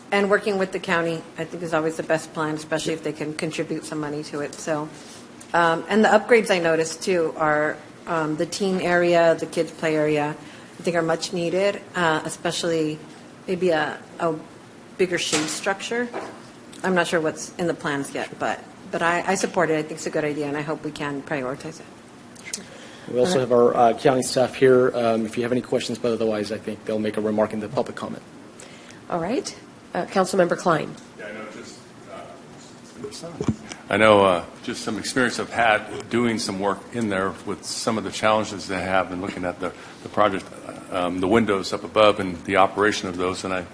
and working with the county, I think, is always the best plan, especially if they can contribute some money to it. So, and the upgrades I noticed too are the teen area, the kids play area. I think are much needed, especially maybe a bigger shade structure. I'm not sure what's in the plans yet, but I support it. I think it's a good idea, and I hope we can prioritize it. We also have our county staff here if you have any questions, but otherwise I think they'll make a remark in the public comment. All right. Councilmember Klein. Yeah, I know just some experience I've had doing some work in there with some of the challenges they have and looking at the project, the windows up above and the operation of those, and I've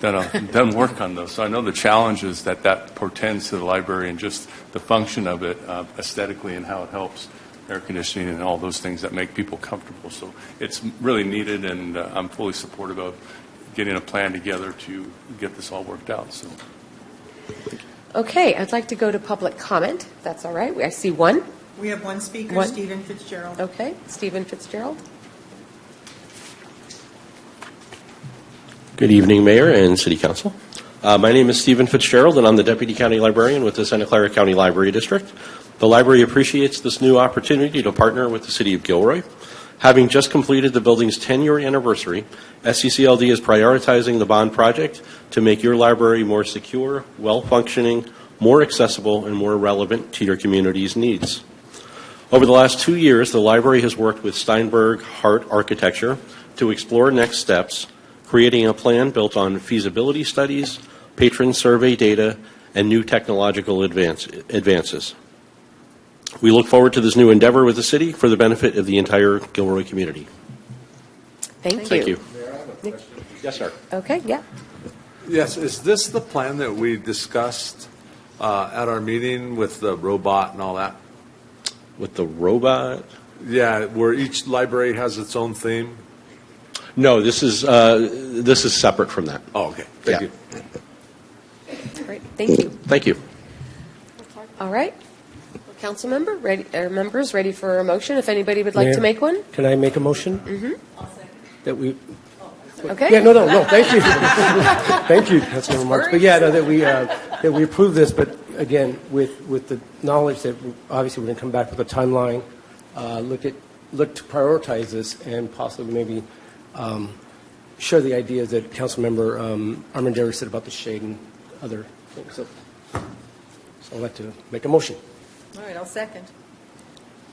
done work on those. So I know the challenges that portends to the library and just the function of it aesthetically and how it helps air conditioning and all those things that make people comfortable. So it's really needed, and I'm fully supportive of getting a plan together to get this all worked out. So. Okay, I'd like to go to public comment, if that's all right. I see one. We have one speaker, One. Stephen Fitzgerald. Okay, Stephen Fitzgerald. Good evening, Mayor and City Council. My name is Stephen Fitzgerald, and I'm the Deputy County Librarian with the Santa Clara County Library District. The library appreciates this new opportunity to partner with the City of Gilroy. Having just completed the building's 10-year anniversary, SCCLD is prioritizing the bond project to make your library more secure, well-functioning, more accessible, and more relevant to your community's needs. Over the last 2 years, the library has worked with Steinberg Hart Architecture to explore next steps, creating a plan built on feasibility studies, patron survey data, and new technological advances. We look forward to this new endeavor with the city for the benefit of the entire Gilroy community. Thank you. Thank you. Yes, sir. Okay, yeah. Yes, is this the plan that we discussed at our meeting with the robot and all that? With the robot? Yeah, where each library has its own theme? No, this is separate from that. Oh, okay. Thank you. Great, thank you. Thank you. All right. Council member, members ready for a motion, if anybody would like Mayor, to make one? Can I make a motion? Mm-hmm. That we... Okay. Yeah, no, thank you. Thank you, Councilmember Marks. But yeah, no, that we approve this, but again, with the knowledge that obviously we're going to come back with a timeline, look to prioritize this and possibly maybe share the ideas that Councilmember Armendariz said about the shade and other things. So I'd like to make a motion. All right, I'll second.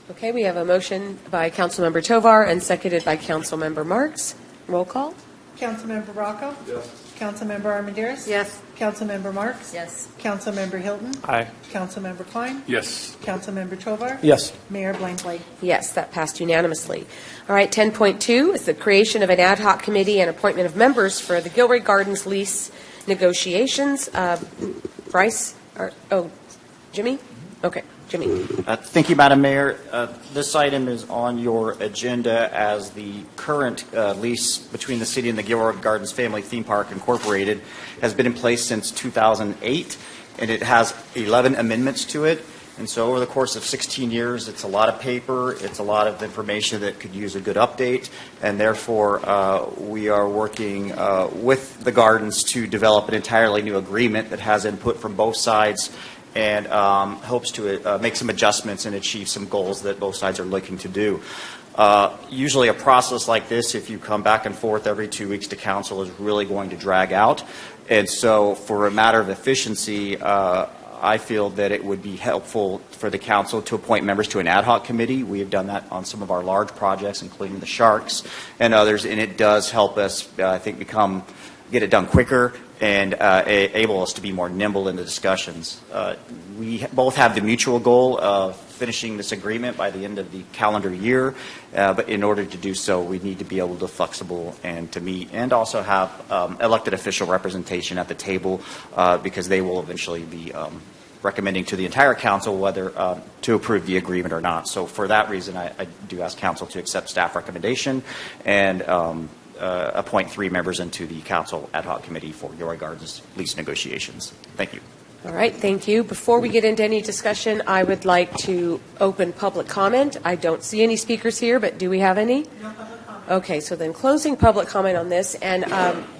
Okay, we have a motion by Councilmember Tovar and seconded by Councilmember Marks. Roll call. Councilmember Bracco? Yes. Councilmember Armendariz? Yes. Councilmember Marks? Yes. Councilmember Hilton? Aye. Councilmember Klein? Yes. Councilmember Tovar? Yes. Mayor Blankley? Yes, that passed unanimously. All right, 10.2 is the creation of an ad hoc committee and appointment of members for the Gilroy Gardens lease negotiations. Bryce? Jimmy? Okay, Jimmy. Thank you, Madam Mayor. This item is on your agenda as the current lease between the city and the Gilroy Gardens Family Theme Park Incorporated has been in place since 2008, and it has 11 amendments to it. And so over the course of 16 years, it's a lot of paper, it's a lot of information that could use a good update, and therefore we are working with the gardens to develop an entirely new agreement that has input from both sides and hopes to make some adjustments and achieve some goals that both sides are looking to do. Usually a process like this, if you come back and forth every 2 weeks to council, is really going to drag out. And so for a matter of efficiency, I feel that it would be helpful for the council to appoint members to an ad hoc committee. We have done that on some of our large projects, including the Sharks and others, and it does help us, I think, get it done quicker and able us to be more nimble in the discussions. We both have the mutual goal of finishing this agreement by the end of the calendar year, but in order to do so, we need to be able to flexible and to meet and also have elected official representation at the table because they will eventually be recommending to the entire council whether to approve the agreement or not. So for that reason, I do ask council to accept staff recommendation and appoint 3 members into the council ad hoc committee for Gilroy Gardens lease negotiations. Thank you. All right, thank you. Before we get into any discussion, I would like to open public comment. I don't see any speakers here, but do we have any? No public comment. Okay, so then closing public comment on this, and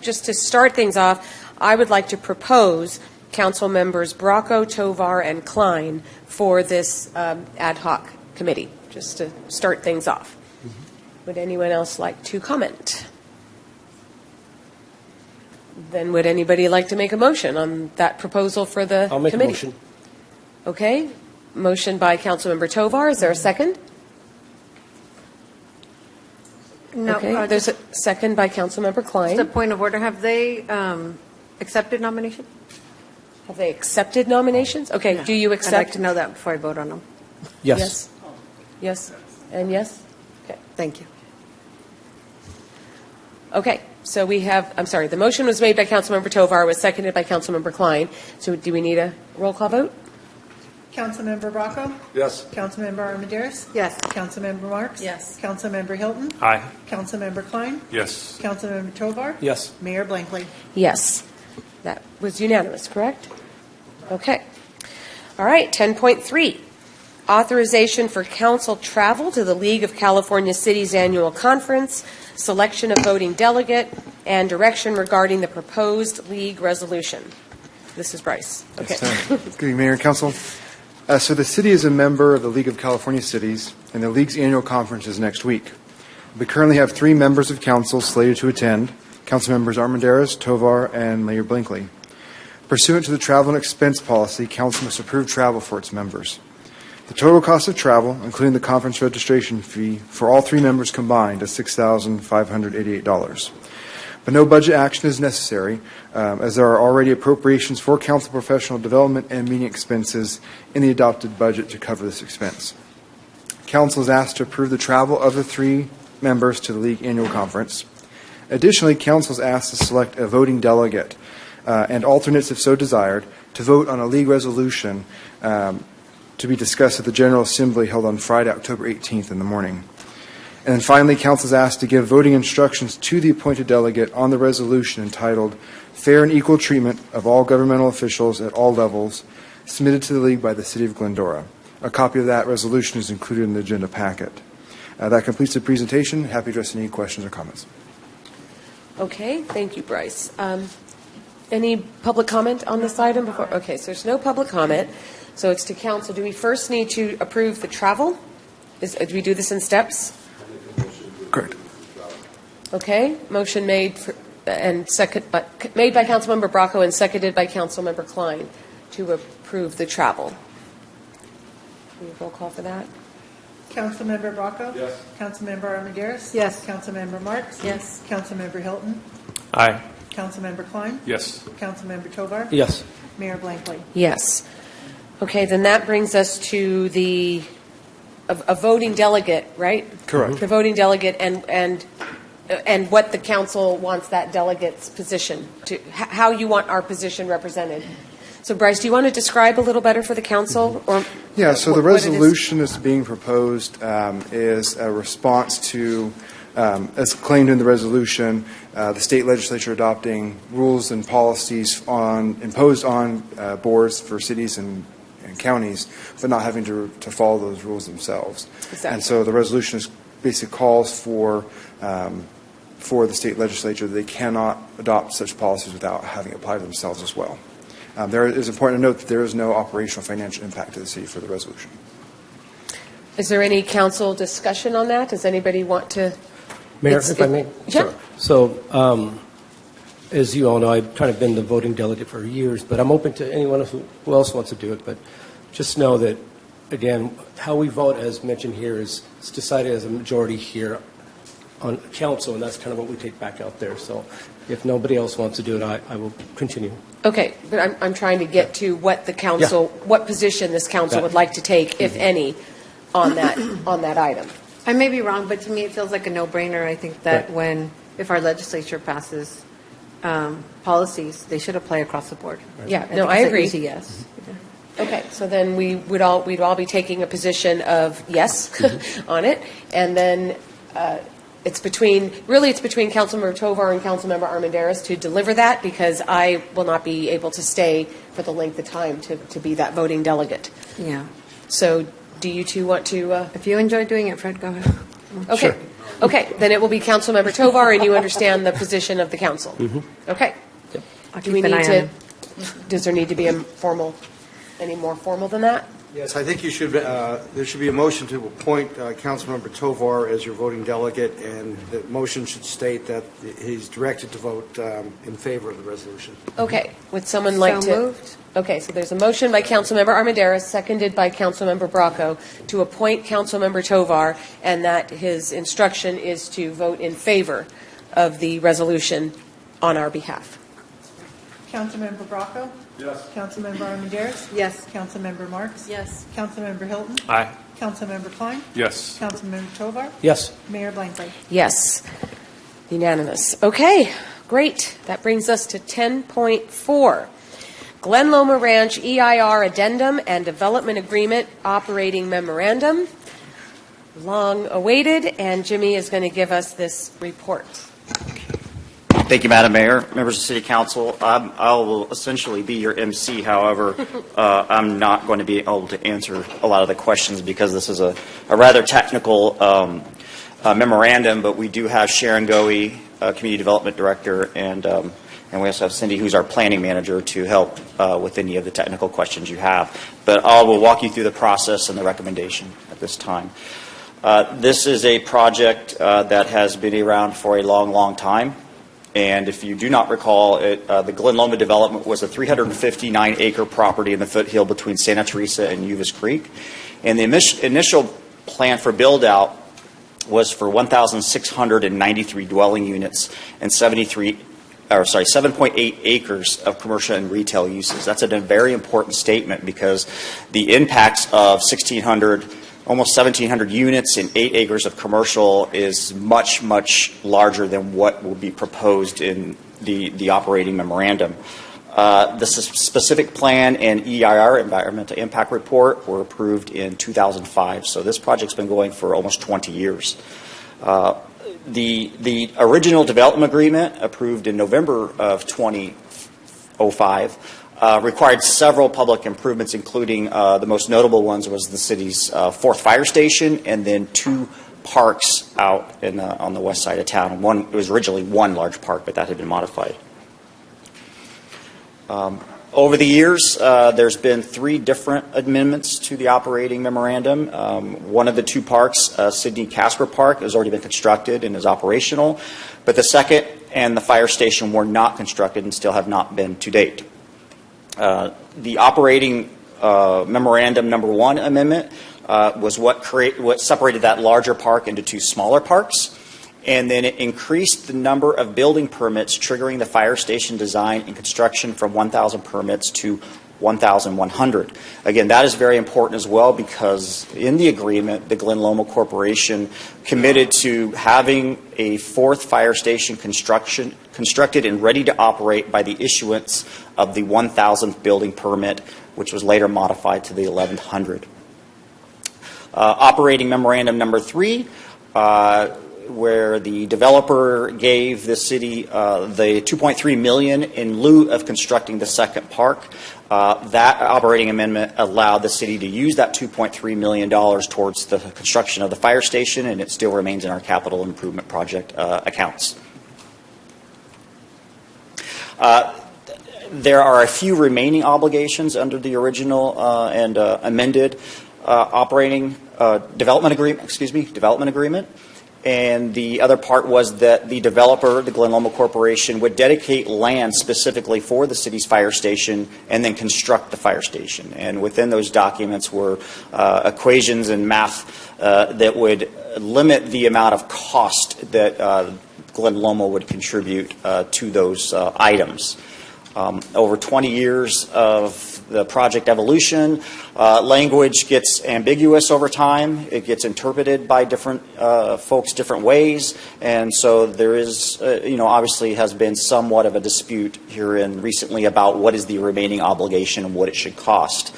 just to start things off, I would like to propose Council members Bracco, Tovar, and Klein for this ad hoc committee, just to start things off. Would anyone else like to comment? Then would anybody like to make a motion on that proposal for the committee? I'll make a motion. Okay. Motion by Councilmember Tovar. Is there a second? No. Okay. There's a second by Councilmember Klein. Just a point of order. Have they accepted nomination? Have they accepted nominations? Okay. No. Do you accept? I'd like to know that before I vote on them. Yes. Yes. And yes? Okay. Thank you. Okay. So we have, I'm sorry, the motion was made by Councilmember Tovar, was seconded by Councilmember Klein. So do we need a roll call vote? Councilmember Bracco? Yes. Councilmember Armendariz? Yes. Councilmember Marks? Yes. Councilmember Hilton? Aye. Councilmember Klein? Yes. Councilmember Tovar? Yes. Mayor Blankley? Yes. That was unanimous, correct? Okay. All right, 10.3. Authorization for council travel to the League of California Cities Annual Conference, selection of voting delegate, and direction regarding the proposed league resolution. This is Bryce. Okay. Good evening, Mayor and Council. So the city is a member of the League of California Cities, and the League's annual conference is next week. We currently have 3 members of council slated to attend, Councilmembers Armendariz, Tovar, and Mayor Blankley. Pursuant to the travel and expense policy, council must approve travel for its members. The total cost of travel, including the conference registration fee, for all 3 members combined is $6,588. But no budget action is necessary, as there are already appropriations for council professional development and meeting expenses in the adopted budget to cover this expense. Council is asked to approve the travel of the 3 members to the League annual conference. Additionally, council is asked to select a voting delegate and alternates, if so desired, to vote on a league resolution to be discussed at the General Assembly held on Friday, October 18th in the morning. And then finally, council is asked to give voting instructions to the appointed delegate on the resolution entitled Fair and Equal Treatment of All Governmental Officials at All Levels, submitted to the League by the City of Glendora. A copy of that resolution is included in the agenda packet. That completes the presentation. Happy to address any questions or comments. Okay, thank you, Bryce. Any public comment on this item before? Okay, so there's no public comment. So it's to council. Do we first need to approve the travel? Do we do this in steps? Correct. Okay, motion made and made by Councilmember Bracco and seconded by Councilmember Klein to approve the travel. Can you roll call for that? Councilmember Bracco? Yes. Councilmember Armendariz? Yes. Councilmember Marks? Yes. Councilmember Hilton? Aye. Councilmember Klein? Yes. Councilmember Tovar? Yes. Mayor Blankley? Yes. Okay, then that brings us to a voting delegate, right? Correct. The voting delegate and what the council wants that delegate's position to, how you want our position represented. So, Bryce, do you want to describe a little better for the council? Or yeah, so the what it is? resolution that's being proposed is a response to, as claimed in the resolution, the state legislature adopting rules and policies imposed on boards for cities and and counties, but not having to follow those rules themselves. Exactly. And so the resolution basically calls for the state legislature that they cannot adopt such policies without having it apply to themselves as well. There is important to note that there is no operational financial impact to the city for the resolution. Is there any council discussion on that? Does anybody want to? Mayor, if I may? Yeah. Sure. So, as you all know, I've kind of been the voting delegate for years, but I'm open to anyone who else wants to do it. But just know that, again, how we vote, as mentioned here, is decided as a majority here on council, and that's kind of what we take back out there. So if nobody else wants to do it, I will continue. Okay, but I'm trying to get to what the council, what position this council would like to take, if any, on that item. I may be wrong, but to me, it feels like a no-brainer. I think that if our legislature passes policies, they should apply across the board. Yeah, think no, I it's an agree. easy yes. Okay, so then we'd all be taking a position of yes on it, and then it's between Councilmember Tovar and Councilmember Armendariz to deliver that, because I will not be able to stay for the length of time to be that voting delegate. Yeah. So do you two want to? If you enjoy doing it, Fred, go ahead. Okay. Sure. Okay, then it will be Councilmember Tovar, and you understand the position of the council. Okay. Do we keep an need eye to? on Does there need to be any more formal than that? Yes, I think there should be a motion to appoint Councilmember Tovar as your voting delegate, and the motion should state that he's directed to vote in favor of the resolution. Okay, would someone like to? moved. Okay, so there's a motion by Councilmember Armendariz, seconded by Councilmember Bracco, to appoint Councilmember Tovar, and that his instruction is to vote in favor of the resolution on our behalf. Councilmember Bracco? Yes. Councilmember Armendariz? Yes. Councilmember Marks? Yes. Councilmember Hilton? Aye. Councilmember Klein? Yes. Councilmember Tovar? Yes. Mayor Blankley? Yes, unanimous. Okay, great. That brings us to 10.4. Glen Loma Ranch EIR Addendum and Development Agreement Operating Memorandum. Long awaited, and Jimmy is going to give us this report. Thank you, Madam Mayor, members of City Council. I will essentially be your MC. However, I'm not going to be able to answer a lot of the questions because this is a rather technical memorandum, but we do have Sharon Goey, Community Development Director, and we also have Cindy, who's our planning manager, to help with any of the technical questions you have. But I will walk you through the process and the recommendation at this time. This is a project that has been around for a long, long time. And if you do not recall, the Glen Loma development was a 359-acre property in the foothill between Santa Teresa and Uvis Creek. And the initial plan for build-out was for 1,693 dwelling units and 7.8 acres of commercial and retail uses. That's a very important statement because the impacts of almost 1,700 units and 8 acres of commercial is much, much larger than what will be proposed in the operating memorandum. The specific plan and EIR, Environmental Impact Report, were approved in 2005. So this project's been going for almost 20 years. The original development agreement, approved in November of 2005, required several public improvements, including the most notable ones was the city's fourth fire station and then 2 parks out on the west side of town. It was originally 1 large park, but that had been modified. Over the years, there's been 3 different amendments to the operating memorandum. One of the 2 parks, Sidney Casper Park, has already been constructed and is operational, but the second and the fire station were not constructed and still have not been to date. The operating memorandum number 1 amendment was what separated that larger park into 2 smaller parks, and then it increased the number of building permits triggering the fire station design and construction from 1,000 permits to 1,100. Again, that is very important as well because in the agreement, the Glen Loma Corporation committed to having a 4th fire station constructed and ready to operate by the issuance of the 1,000th building permit, which was later modified to the 1,100. Operating memorandum number 3 where the developer gave the city the $2.3 million in lieu of constructing the second park. That operating amendment allowed the city to use that $2.3 million towards the construction of the fire station, and it still remains in our capital improvement project accounts. There are a few remaining obligations under the original and amended operating development agreement. And the other part was that the developer, the Glen Loma Corporation, would dedicate land specifically for the city's fire station and then construct the fire station. And within those documents were equations and math that would limit the amount of cost that Glen Loma would contribute to those items. Over 20 years of the project evolution, language gets ambiguous over time. It gets interpreted by different folks different ways, and so there is, obviously has been somewhat of a dispute here and recently about what is the remaining obligation and what it should cost.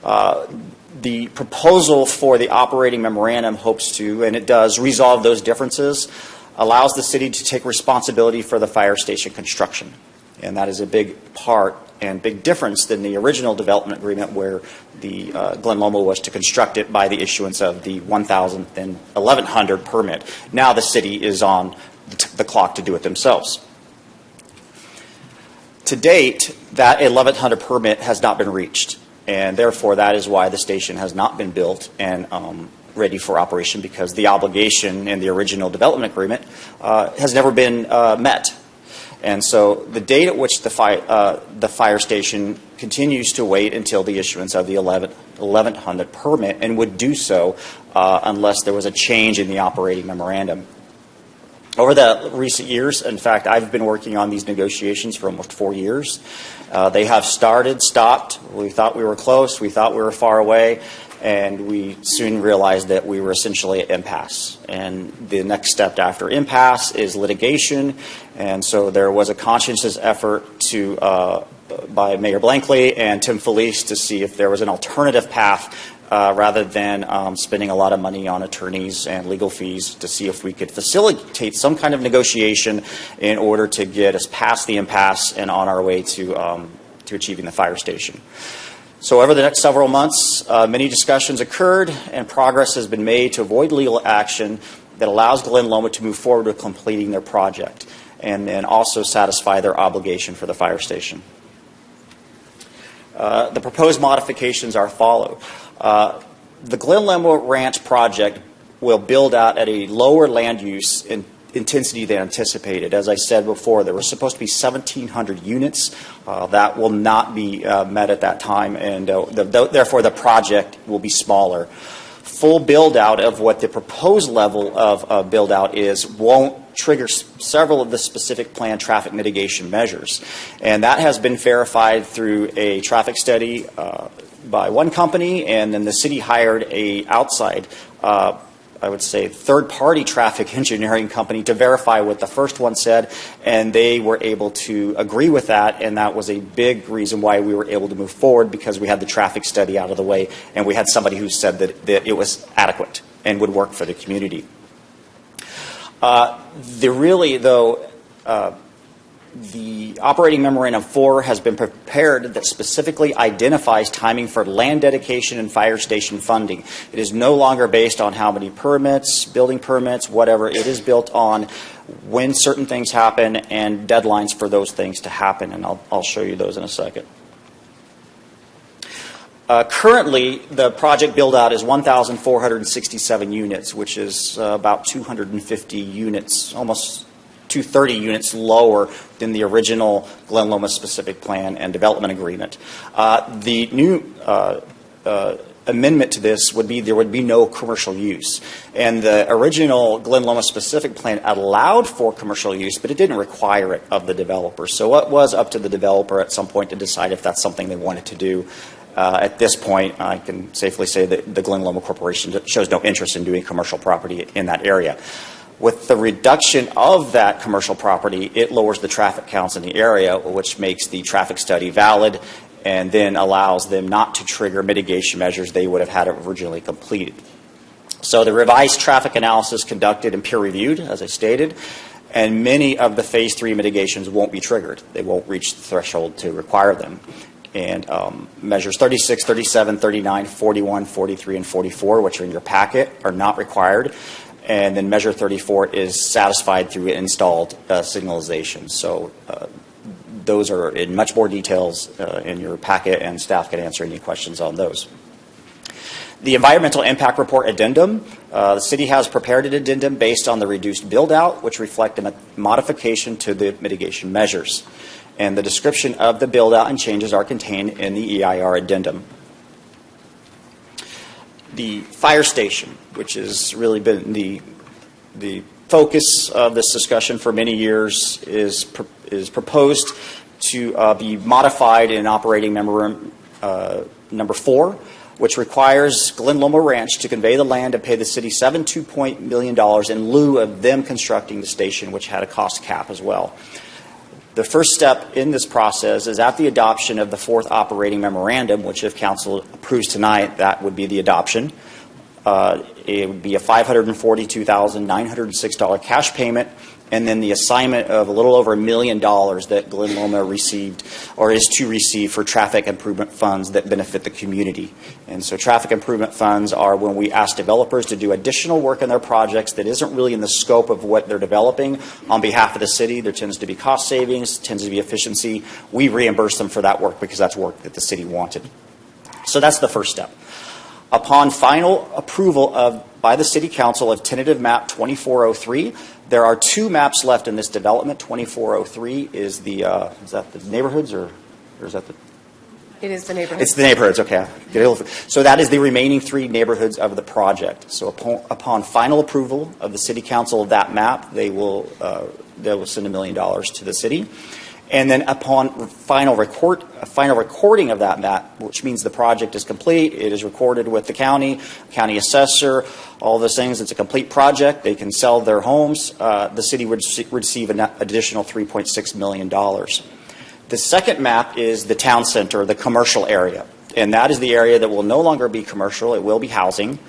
The proposal for the operating memorandum hopes to, and it does, resolve those differences, allows the city to take responsibility for the fire station construction. And that is a big part and big difference than the original development agreement where the Glen Loma was to construct it by the issuance of the 1,000 and 1,100 permit. Now the city is on the clock to do it themselves. To date, that 1,100 permit has not been reached, and therefore that is why the station has not been built and ready for operation, because the obligation in the original development agreement has never been met. And so the date at which the fire station continues to wait until the issuance of the 1,100 permit, and would do so unless there was a change in the operating memorandum. Over the recent years, in fact, I've been working on these negotiations for almost 4 years. They have started, stopped. We thought we were close. We thought we were far away. And we soon realized that we were essentially at impasse. And the next step after impasse is litigation. And so there was a conscientious effort by Mayor Blankley and Tim Felice to see if there was an alternative path rather than spending a lot of money on attorneys and legal fees, to see if we could facilitate some kind of negotiation in order to get us past the impasse and on our way to achieving the fire station. So over the next several months, many discussions occurred and progress has been made to avoid legal action that allows Glen Loma to move forward with completing their project and then also satisfy their obligation for the fire station. The proposed modifications are follow. The Glen Loma Ranch project will build out at a lower land use intensity than anticipated. As I said before, there was supposed to be 1,700 units. That will not be met at that time, and therefore the project will be smaller. Full build-out of what the proposed level of build-out is won't trigger several of the specific planned traffic mitigation measures. And that has been verified through a traffic study by one company, and then the city hired a outside I would say, third-party traffic engineering company to verify what the first one said, and they were able to agree with that, and that was a big reason why we were able to move forward, because we had the traffic study out of the way, and we had somebody who said that it was adequate and would work for the community. The operating memorandum 4 has been prepared that specifically identifies timing for land dedication and fire station funding. It is no longer based on how many permits, building permits, whatever. It is built on when certain things happen and deadlines for those things to happen, and I'll show you those in a second. Currently, the project build-out is 1,467 units, which is about 250 units, almost 230 units lower than the original Glen Loma specific plan and development agreement. The new amendment to this would be there would be no commercial use. And the original Glen Loma specific plan allowed for commercial use, but it didn't require it of the developer. So it was up to the developer at some point to decide if that's something they wanted to do. At this point, I can safely say that the Glen Loma Corporation shows no interest in doing commercial property in that area. With the reduction of that commercial property, it lowers the traffic counts in the area, which makes the traffic study valid and then allows them not to trigger mitigation measures they would have had originally completed. So the revised traffic analysis conducted and peer-reviewed, as I stated, and many of the Phase 3 mitigations won't be triggered. They won't reach the threshold to require them. And measures 36, 37, 39, 41, 43, and 44, which are in your packet, are not required. And then measure 34 is satisfied through installed signalization. So those are in much more details in your packet, and staff can answer any questions on those. The environmental impact report addendum, the city has prepared an addendum based on the reduced build-out, which reflect a modification to the mitigation measures. And the description of the build-out and changes are contained in the EIR addendum. The fire station, which has really been the focus of this discussion for many years, is proposed to be modified in operating memorandum number 4, which requires Glen Loma Ranch to convey the land and pay the city $7.2 million in lieu of them constructing the station, which had a cost cap as well. The first step in this process is at the adoption of the 4th operating memorandum, which if council approves tonight, that would be the adoption. It would be a $542,906 cash payment, and then the assignment of a little over $1 million that Glen Loma received or is to receive for traffic improvement funds that benefit the community. And so traffic improvement funds are when we ask developers to do additional work in their projects that isn't really in the scope of what they're developing on behalf of the city. There tends to be cost savings, tends to be efficiency. We reimburse them for that work because that's work that the city wanted. So that's the first step. Upon final approval by the City Council of tentative map 2403, there are 2 maps left in this development. 2403 is is that the neighborhoods or is that the? It is the neighborhoods. It's the neighborhoods, okay. So that is the remaining 3 neighborhoods of the project. So upon final approval of the City Council of that map, they will send $1 million to the city. And then upon final recording of that map, which means the project is complete, it is recorded with the county assessor, all those things, it's a complete project, they can sell their homes, the city would receive an additional $3.6 million. The second map is the town center, the commercial area. And that is the area that will no longer be commercial, it will be housing.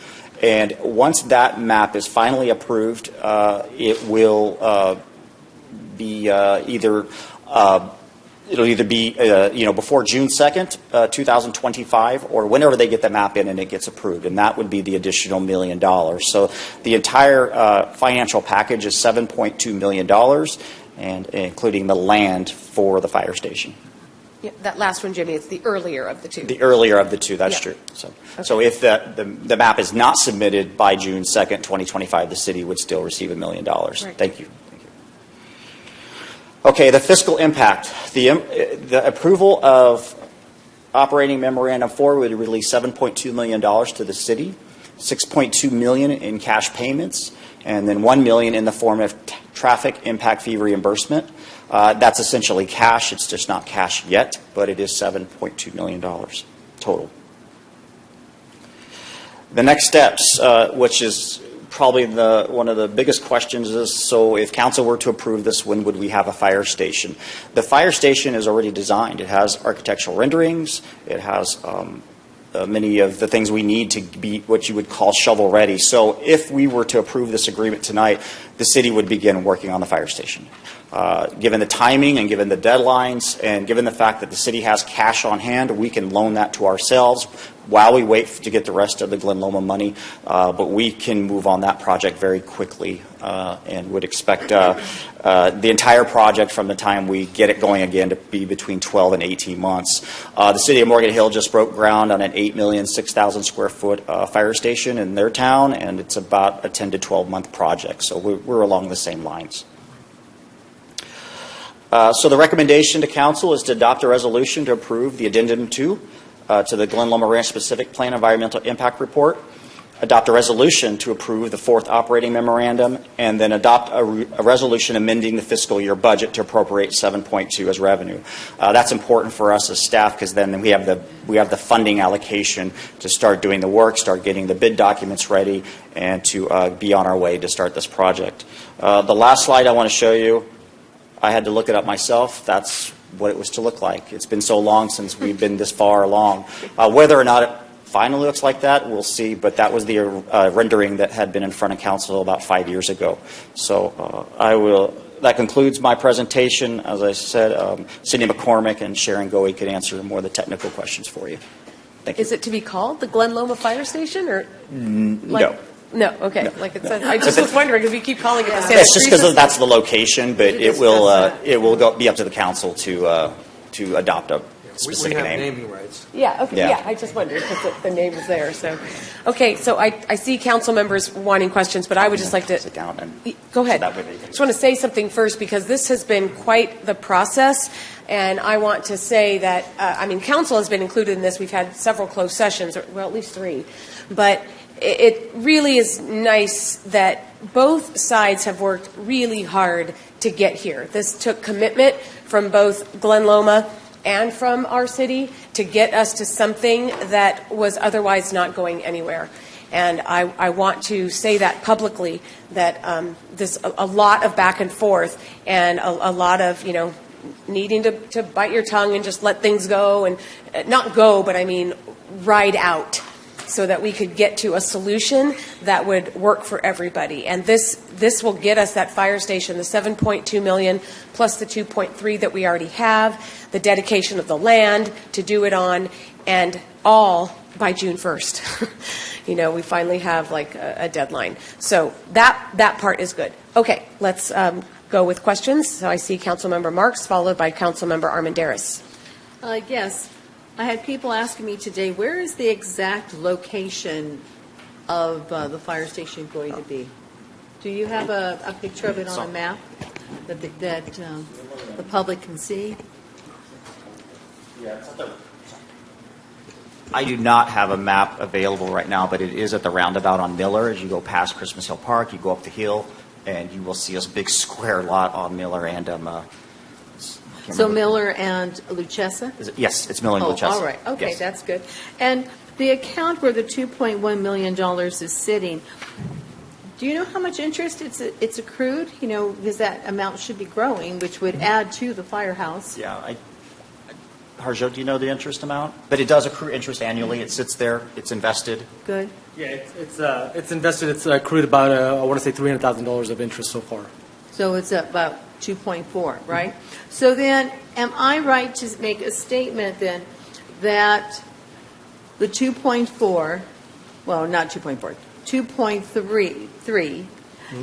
And once that map is finally approved, it will be it'll either be before June 2nd, 2025, or whenever they get the map in and it gets approved, and that would be the additional $1 million. So the entire financial package is $7.2 million, and including the land for the fire station. Yeah, that last one, Jimmy, it's the earlier of the 2. The earlier of the 2, that's true. So if the map is not submitted by June 2nd, 2025, the city would still receive $1 million. Right. Thank you. Okay, the fiscal impact. The approval of operating memorandum 4 would release $7.2 million to the city, $6.2 million in cash payments, and then $1 million in the form of traffic impact fee reimbursement. That's essentially cash. It's just not cash yet, but it is $7.2 million total. The next steps, which is probably one of the biggest questions, is, so if council were to approve this, when would we have a fire station? The fire station is already designed. It has architectural renderings. It has many of the things we need to be what you would call shovel ready. So if we were to approve this agreement tonight, the city would begin working on the fire station. Given the timing and given the deadlines and given the fact that the city has cash on hand, we can loan that to ourselves while we wait to get the rest of the Glen Loma money. But we can move on that project very quickly and would expect the entire project from the time we get it going again to be between 12 and 18 months. The city of Morgan Hill just broke ground on an 8,006,000 square foot fire station in their town, and it's about a 10 to 12 month project. So we're along the same lines. So the recommendation to council is to adopt a resolution to approve the addendum 2 to the Glen Loma Ranch Specific Plan Environmental Impact Report, adopt a resolution to approve the 4th operating memorandum, and then adopt a resolution amending the fiscal year budget to appropriate 7.2 as revenue. That's important for us as staff because then we have the funding allocation to start doing the work, start getting the bid documents ready, and to be on our way to start this project. The last slide I want to show you, I had to look it up myself. That's what it was to look like. It's been so long since we've been this far along. Whether or not finally looks like that, we'll see. But that was the rendering that had been in front of council about 5 years ago. So that concludes my presentation. As I said, Cindy McCormick and Sharon Goey could answer more of the technical questions for you. Thank you. Is it to be called the Glen Loma Fire Station, or? No. No, okay. No. Like it says, I just was wondering if you keep calling it the Santa It's just Teresa because that's the location, but it will be up to the council to adopt a specific we have name. naming rights. Yeah, okay, Yeah. yeah, I just wondered because the name was there, so. Okay, so I see council members wanting questions, but I would just like to. Sit down and. Go ahead. So that way they can- Just want to say something first, because this has been quite the process, and I want to say that, council has been included in this. We've had several closed sessions, or, well, at least 3, but it really is nice that both sides have worked really hard to get here. This took commitment from both Glen Loma and from our city to get us to something that was otherwise not going anywhere. And I want to say that publicly, that there's a lot of back and forth and a lot of, needing to bite your tongue and just let things go, and not go, but ride out, so that we could get to a solution that would work for everybody. And this will get us that fire station, the $7.2 million plus the $2.3 that we already have, the dedication of the land to do it on, and all by June 1st. We finally have a deadline. So that part is good. Okay, let's go with questions. So I see Councilmember Marks, followed by Councilmember Armendariz. Yes. I had people asking me today, where is the exact location of the fire station going to be? Do you have a picture of it on a map that the public can see? I do not have a map available right now, but it is at the roundabout on Miller. As you go past Christmas Hill Park, you go up the hill, and you will see a big square lot on Miller and So Miller and Luchessa? Yes, it's Miller and Luchessa. All right. Okay, Yes. that's good. And the account where the $2.1 million is sitting, do you know how much interest it's accrued? Because that amount should be growing, which would add to the firehouse. Yeah. Harjo, do you know the interest amount? But it does accrue interest annually. It sits there. It's invested. Good. Yeah, it's invested. It's accrued about, I want to say, $300,000 of interest so far. So it's about 2.4, right? So then, am I right to make a statement then that the 2.4, well, not 2.4, 2.3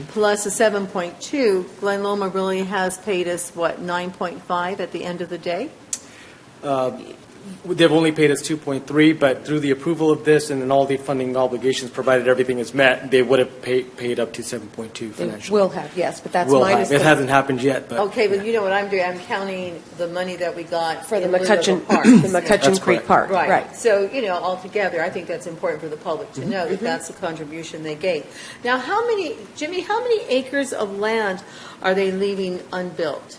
plus the 7.2, Glen Loma really has paid us, 9.5 at the end of the day? They've only paid us 2.3, but through the approval of this and then all the funding obligations, provided everything is met, they would have paid up to 7.2 financially. Will have, yes, but that's Will minus have. It hasn't happened yet, but Okay, but you know what I'm doing? I'm counting the money that we got for the in lieu of McCutcheon parks. Creek correct. Park. Right. So, altogether, I think that's important for the public to know that that's the contribution they gave. Now, Jimmy, how many acres of land are they leaving unbuilt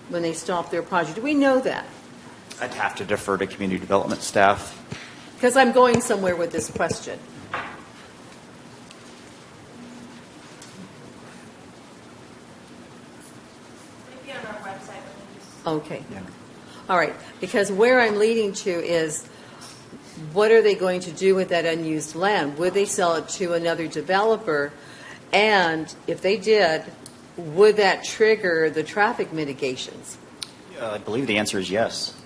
when they stop their project? Do we know that? I'd have to defer to community development staff. Because I'm going somewhere with this question. Maybe on our website. Okay. All right. Because where I'm leading to is, what are they going to do with that unused land? Would they sell it to another developer? And if they did, would that trigger the traffic mitigations? I believe the answer is yes.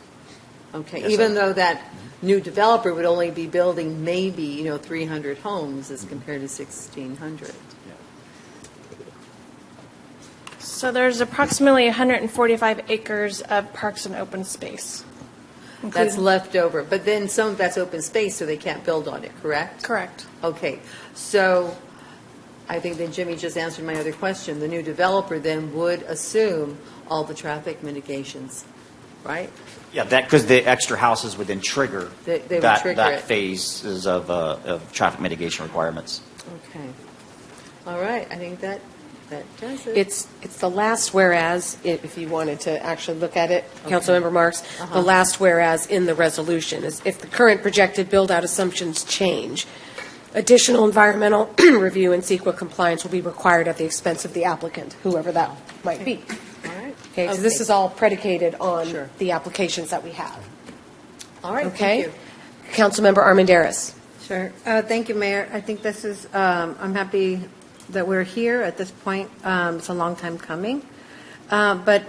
Okay, Yes, even though that new developer would only be building maybe, 300 homes as compared to 1,600. So there's approximately 145 acres of parks and open space. That's left over, but then some of that's open space, so they can't build on it, correct? Correct. Okay, so I think that Jimmy just answered my other question. The new developer then would assume all the traffic mitigations, right? Yeah, because the extra houses would then trigger They would that trigger it. phases of traffic mitigation requirements. Okay. All right, I think that does it. It's the last whereas, if you wanted to actually look at it, Councilmember Marks, the last whereas in the resolution is if the current projected build-out assumptions change, additional environmental review and CEQA compliance will be required at the expense of the applicant, whoever that might be. All right. Okay, so this is all predicated on the applications that we have. All right, Okay? thank you. Councilmember Armendariz. Sure. Thank you, Mayor. I think this is, I'm happy that we're here at this point. It's a long time coming. But,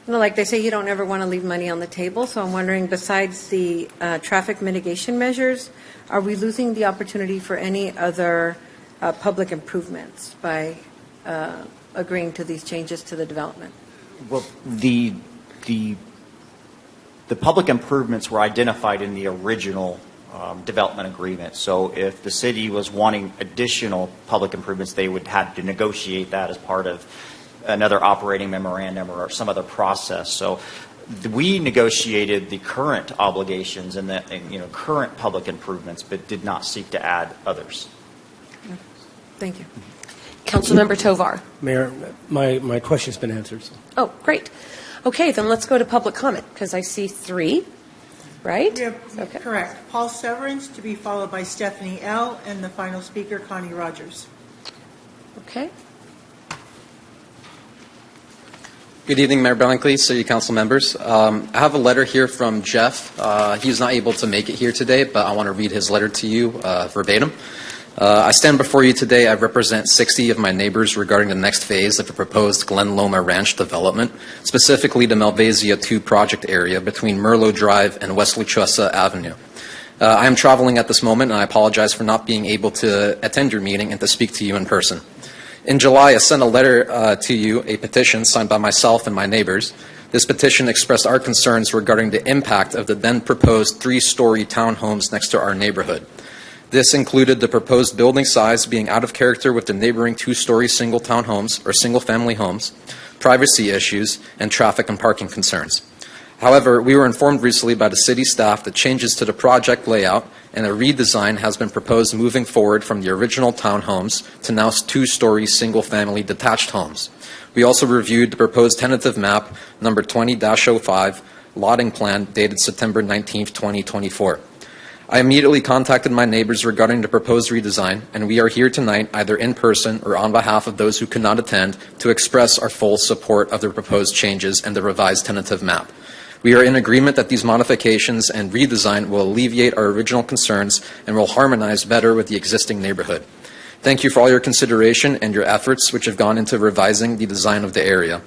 you know, like they say, you don't ever want to leave money on the table. So I'm wondering, besides the traffic mitigation measures, are we losing the opportunity for any other public improvements by agreeing to these changes to the development? Well, the public improvements were identified in the original development agreement. So if the city was wanting additional public improvements, they would have to negotiate that as part of another operating memorandum or some other process. So we negotiated the current obligations and the current public improvements, but did not seek to add others. Thank you. Councilmember Tovar. Mayor, my question's been answered. So. Oh, great. Okay, then let's go to public comment, because I see 3, right? Okay. Correct. Paul Severance, to be followed by Stephanie L., and the final speaker, Connie Rogers. Okay. Good evening, Mayor Blankley, City Council members. I have a letter here from Jeff. He's not able to make it here today, but I want to read his letter to you verbatim. I stand before you today. I represent 60 of my neighbors regarding the next phase of the proposed Glen Loma Ranch development, specifically the Malvasia 2 project area between Merlot Drive and West Luchosa Avenue. I am traveling at this moment, and I apologize for not being able to attend your meeting and to speak to you in person. In July, I sent a letter to you, a petition signed by myself and my neighbors. This petition expressed our concerns regarding the impact of the then proposed 3-story townhomes next to our neighborhood. This included the proposed building size being out of character with the neighboring 2-story single townhomes or single-family homes, privacy issues, and traffic and parking concerns. However, we were informed recently by the city staff that changes to the project layout and a redesign has been proposed moving forward from the original townhomes to now 2-story single-family detached homes. We also reviewed the proposed tentative map number 20-05 lotting plan dated September 19, 2024. I immediately contacted my neighbors regarding the proposed redesign, and we are here tonight, either in person or on behalf of those who could not attend, to express our full support of the proposed changes and the revised tentative map. We are in agreement that these modifications and redesign will alleviate our original concerns and will harmonize better with the existing neighborhood. Thank you for all your consideration and your efforts which have gone into revising the design of the area.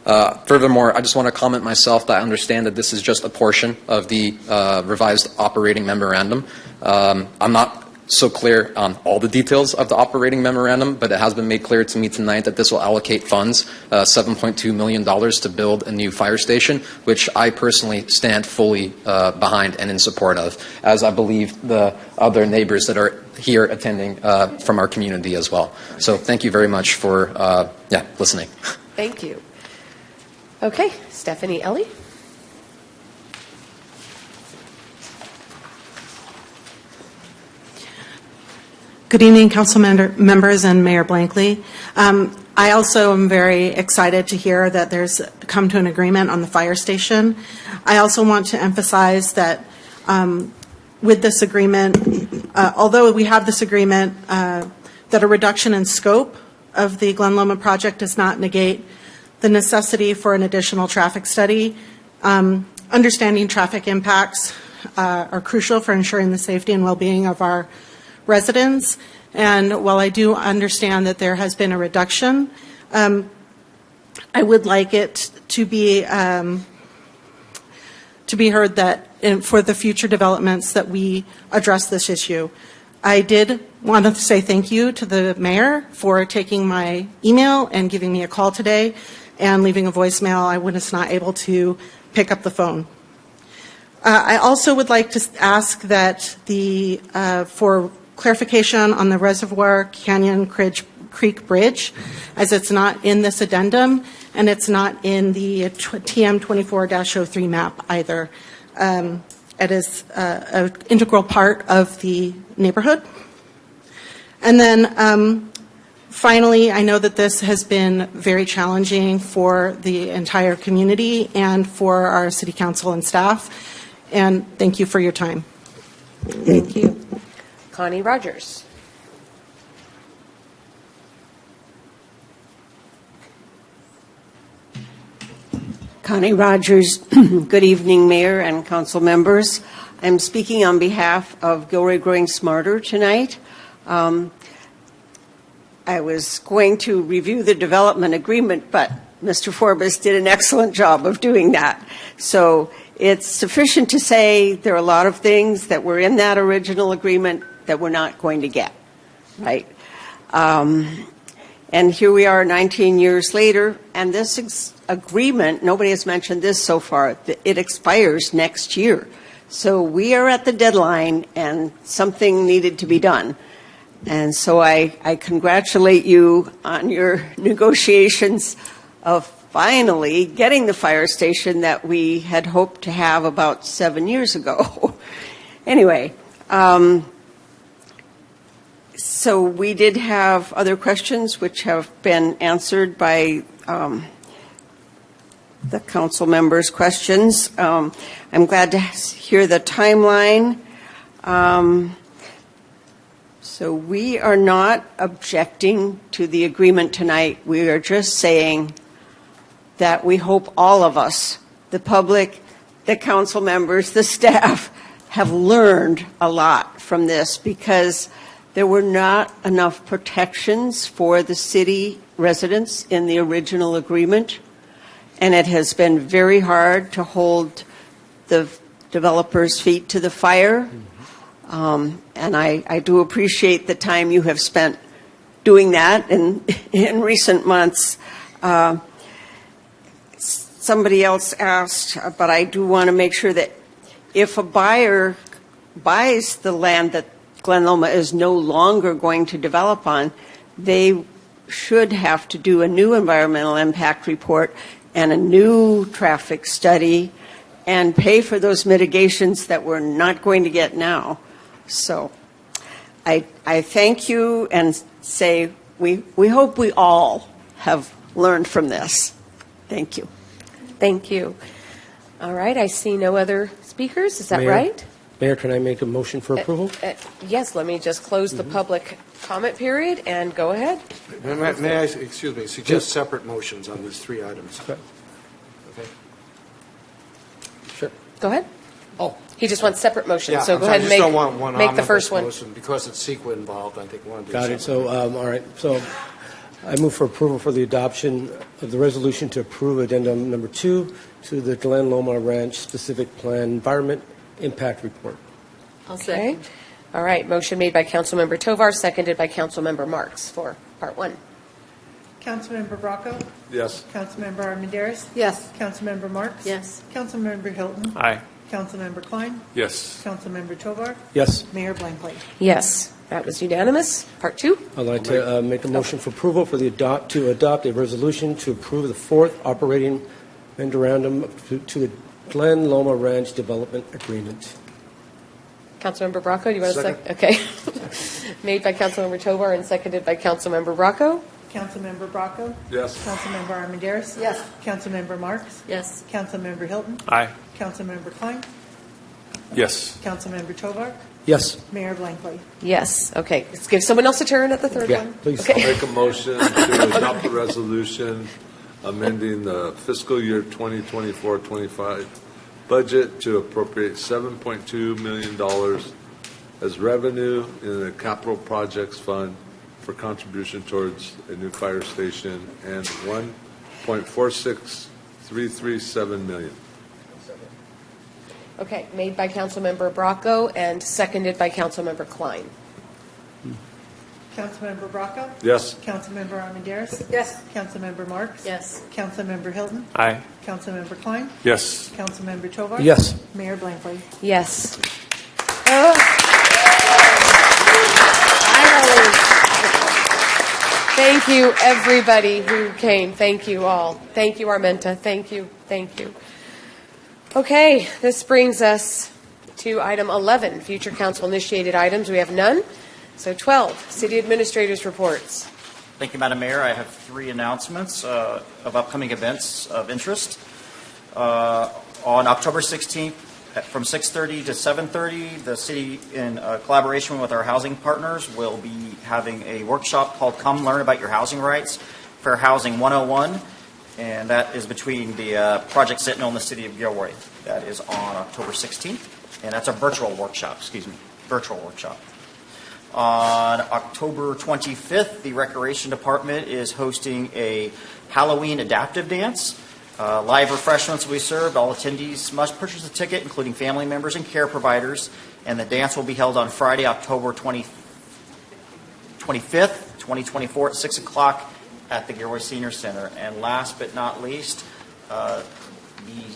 Furthermore, I just want to comment myself that I understand that this is just a portion of the revised operating memorandum. I'm not so clear on all the details of the operating memorandum, but it has been made clear to me tonight that this will allocate funds, $7.2 million to build a new fire station, which I personally stand fully behind and in support of, as I believe the other neighbors that are here attending from our community as well. So thank you very much for listening. Thank you. Okay, Stephanie Ellie. Good evening, council members and Mayor Blankley. I also am very excited to hear that there's come to an agreement on the fire station. I also want to emphasize that with this agreement, although we have this agreement, that a reduction in scope of the Glen Loma project does not negate the necessity for an additional traffic study. Understanding traffic impacts are crucial for ensuring the safety and well-being of our residents. And while I do understand that there has been a reduction, I would like it to be heard that for the future developments that we address this issue. I did want to say thank you to the mayor for taking my email and giving me a call today and leaving a voicemail. I was not able to pick up the phone. I also would like to ask that for clarification on the Reservoir Canyon Creek Bridge, as it's not in this addendum and it's not in the TM 24-03 map either. It is an integral part of the neighborhood. And then finally, I know that this has been very challenging for the entire community and for our city council and staff. And thank you for your time. Thank you. Connie Rogers. Connie Rogers. Good evening, Mayor and council members. I'm speaking on behalf of Gilroy Growing Smarter tonight. I was going to review the development agreement, but Mr. Forbes did an excellent job of doing that. So it's sufficient to say there are a lot of things that were in that original agreement that we're not going to get, right? And here we are 19 years later, and this agreement, nobody has mentioned this so far, it expires next year. So we are at the deadline, and something needed to be done. And so I congratulate you on your negotiations of finally getting the fire station that we had hoped to have about 7 years ago. Anyway, so we did have other questions which have been answered by the council members' questions. I'm glad to hear the timeline. So we are not objecting to the agreement tonight. We are just saying that we hope all of us, the public, the council members, the staff, have learned a lot from this because there were not enough protections for the city residents in the original agreement, and it has been very hard to hold the developers' feet to the fire. And I do appreciate the time you have spent doing that in recent months. Somebody else asked, but I do want to make sure that if a buyer buys the land that Glen Loma is no longer going to develop on, they should have to do a new environmental impact report and a new traffic study and pay for those mitigations that we're not going to get now. So I thank you and say we hope we all have learned from this. Thank you. Thank you. All right, I see no other speakers. Is that Mayor? right? Mayor, can I make a motion for approval? Yes, let me just close the public comment period and go ahead. May I, excuse me, suggest separate motions on these three items? Okay. Okay. Sure. Go ahead. Oh, he just wants separate motions, Yeah, so I'm go sorry, ahead and I just don't want one make the first omnibus one. motion because it's CEQA involved. I think one. Got it. So, all right. So I move for approval for the adoption of the resolution to approve addendum number 2 to the Glen Loma Ranch Specific Plan Environment Impact Report. I'll Okay. second. All right, motion made by Councilmember Tovar, seconded by Councilmember Marks for part 1. Councilmember Bracco? Yes. Councilmember Armendariz? Yes. Councilmember Marks? Yes. Councilmember Hilton? Aye. Councilmember Klein? Yes. Councilmember Tovar? Yes. Mayor Blankley? Yes, that was unanimous. Part 2. I'd like to make a motion for approval for the adopt a resolution to approve the 4th operating memorandum to the Glen Loma Ranch Development Agreement. Councilmember Bracco, do you want to Second. Okay. Made by Councilmember Tovar and seconded by Councilmember Bracco. Councilmember Bracco? Yes. Councilmember Armendariz? Yes. Councilmember Marks? Yes. Councilmember Hilton? Aye. Councilmember Klein? Yes. Councilmember Tovar? Yes. Mayor Blankley? Yes, okay. Let's give someone else a turn at the third Yeah, one. please. Okay. Make a motion to adopt the resolution amending the fiscal year 2024-25 budget to appropriate $7.2 million as revenue in the capital projects fund for contribution towards a new fire station and $1.46337 million. Okay, made by Councilmember Bracco and seconded by Councilmember Klein. Councilmember Bracco? Yes. Councilmember Armendariz? Yes. Councilmember Marks? Yes. Councilmember Hilton? Aye. Councilmember Klein? Yes. Councilmember Tovar? Yes. Mayor Blankley? Yes. Thank you, everybody who came. Thank you all. Thank you, Armenta. Thank you. Thank you. Okay, this brings us to item 11, future council-initiated items. We have none. So 12, city administrators' reports. Thank you, Madam Mayor. I have 3 announcements of upcoming events of interest. On October 16th, from 6:30 to 7:30, the city, in collaboration with our housing partners, will be having a workshop called Come Learn About Your Housing Rights, Fair Housing 101, and that is between the Project Sentinel and the city of Gilroy. That is on October 16th. And that's a virtual workshop, virtual workshop. On October 25th, the Recreation Department is hosting a Halloween adaptive dance. Live refreshments will be served. All attendees must purchase a ticket, including family members and care providers. And the dance will be held on Friday, October 25th, 2024 at 6 o'clock at the Gilroy Senior Center. And last but not least, the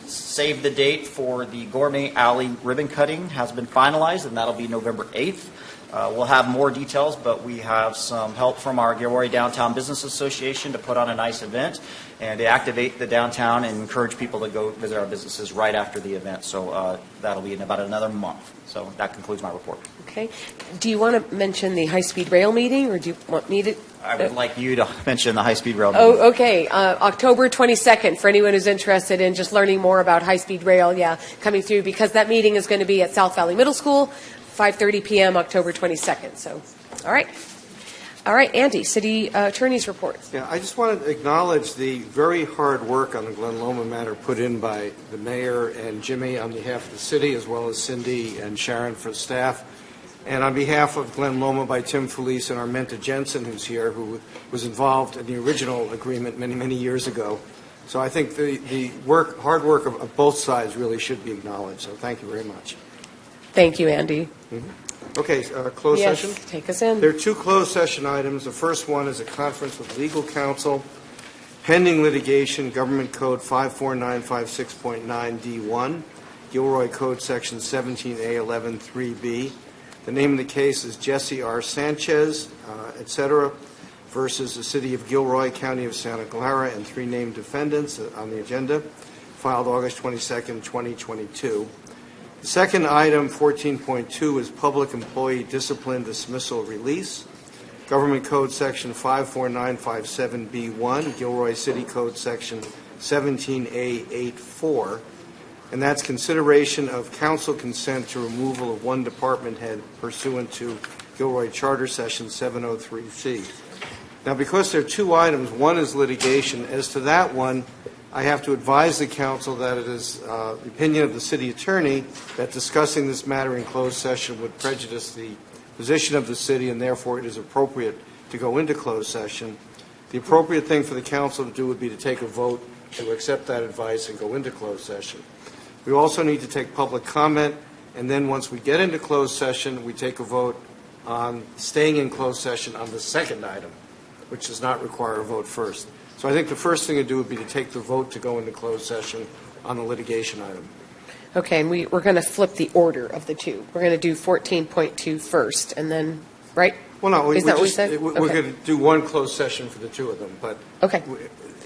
save the date for the Gourmet Alley ribbon cutting has been finalized, and that'll be November 8th. We'll have more details, but we have some help from our Gilroy Downtown Business Association to put on a nice event and to activate the downtown and encourage people to go visit our businesses right after the event. So that'll be in about another month. So that concludes my report. Okay. Do you want to mention the high-speed rail meeting, or do you want me to? I would like you to mention the high-speed rail meeting. Oh, okay. October 22nd, for anyone who's interested in just learning more about high-speed rail, coming through, because that meeting is going to be at South Valley Middle School, 5:30 p.m., October 22nd. So, all right. All right, Andy, City Attorney's report. Yeah, I just want to acknowledge the very hard work on the Glen Loma matter put in by the mayor and Jimmy on behalf of the city, as well as Cindy and Sharon for staff. And on behalf of Glen Loma by Tim Felice and Armenta Jensen, who's here, who was involved in the original agreement many, many years ago. So I think the hard work of both sides really should be acknowledged. So thank you very much. Thank you, Andy. Mm-hmm. Okay, closed session? Yes, take us in. There are two closed session items. The first one is a conference with legal counsel, pending litigation, Government Code 54956.9D1, Gilroy Code Section 17A113B. The name of the case is Jesse R. Sanchez, et cetera, versus the City of Gilroy, County of Santa Clara, and three named defendants on the agenda, filed August 22nd, 2022. The second item, 14.2, is Public Employee Discipline Dismissal Release, Government Code Section 54957B1, Gilroy City Code Section 17A84, and that's consideration of council consent to removal of one department head pursuant to Gilroy Charter Session 703C. Now, because there are two items, one is litigation. As to that one, I have to advise the council that it is the opinion of the city attorney that discussing this matter in closed session would prejudice the position of the city, and therefore it is appropriate to go into closed session. The appropriate thing for the council to do would be to take a vote to accept that advice and go into closed session. We also need to take public comment, and then once we get into closed session, we take a vote on staying in closed session on the second item, which does not require a vote first. So I think the first thing to do would be to take the vote to go into closed session on the litigation item. Okay, and we're going to flip the order of the two. We're going to do 14.2 first, and then, right? Well, no, Is that what we said? We're going to do one closed session for the two of them, but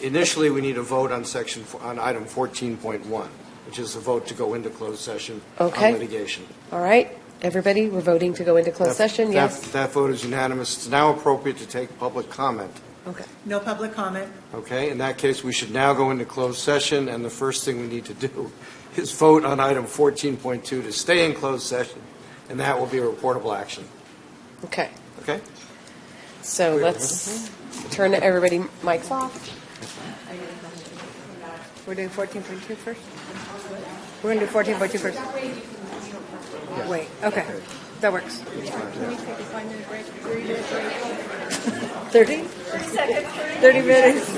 initially we need a vote on item 14.1, which is a vote to go into closed session on litigation. All right, everybody, we're voting to go into closed session, yes? That vote is unanimous. It's now appropriate to take public comment. Okay. No public comment. Okay, in that case, we should now go into closed session, and the first thing we need to do is vote on item 14.2 to stay in closed session, and that will be a reportable action. Okay. Okay? So let's turn everybody mics off. We're doing 14.2 first? We're going to do 14.2 first. Wait, okay. That works. 30? 30 seconds. 30 minutes.